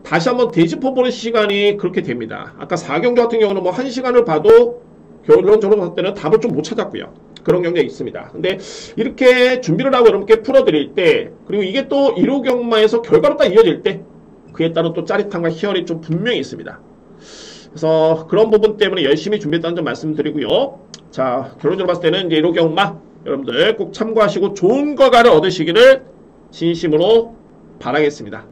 다시 한번 되짚어보는 시간이 그렇게 됩니다. 아까 4경주 같은 경우는 뭐 1시간을 봐도 결론적으로 봤을 때는 답을 좀 못 찾았고요. 그런 경우가 있습니다. 근데 이렇게 준비를 하고 여러분께 풀어드릴 때 그리고 이게 또 1호 경마에서 결과로 딱 이어질 때 그에 따른 또 짜릿함과 희열이 좀 분명히 있습니다. 그래서 그런 부분 때문에 열심히 준비했다는 점 말씀드리고요. 자, 결론적으로 봤을 때는 이제 1호 경마 여러분들 꼭 참고하시고 좋은 결과를 얻으시기를 진심으로 바라겠습니다.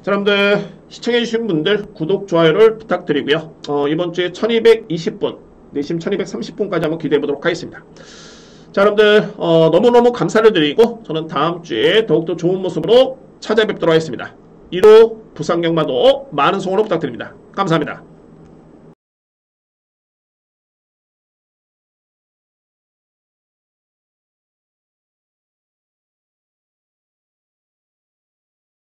자, 여러분들 시청해주신 분들 구독, 좋아요를 부탁드리고요. 이번 주에 1220분, 내심 1230분까지 한번 기대해보도록 하겠습니다. 자, 여러분들 너무너무 감사를 드리고 저는 다음 주에 더욱더 좋은 모습으로 찾아뵙도록 하겠습니다. 1호 부산경마도 많은 성원을 부탁드립니다. 감사합니다.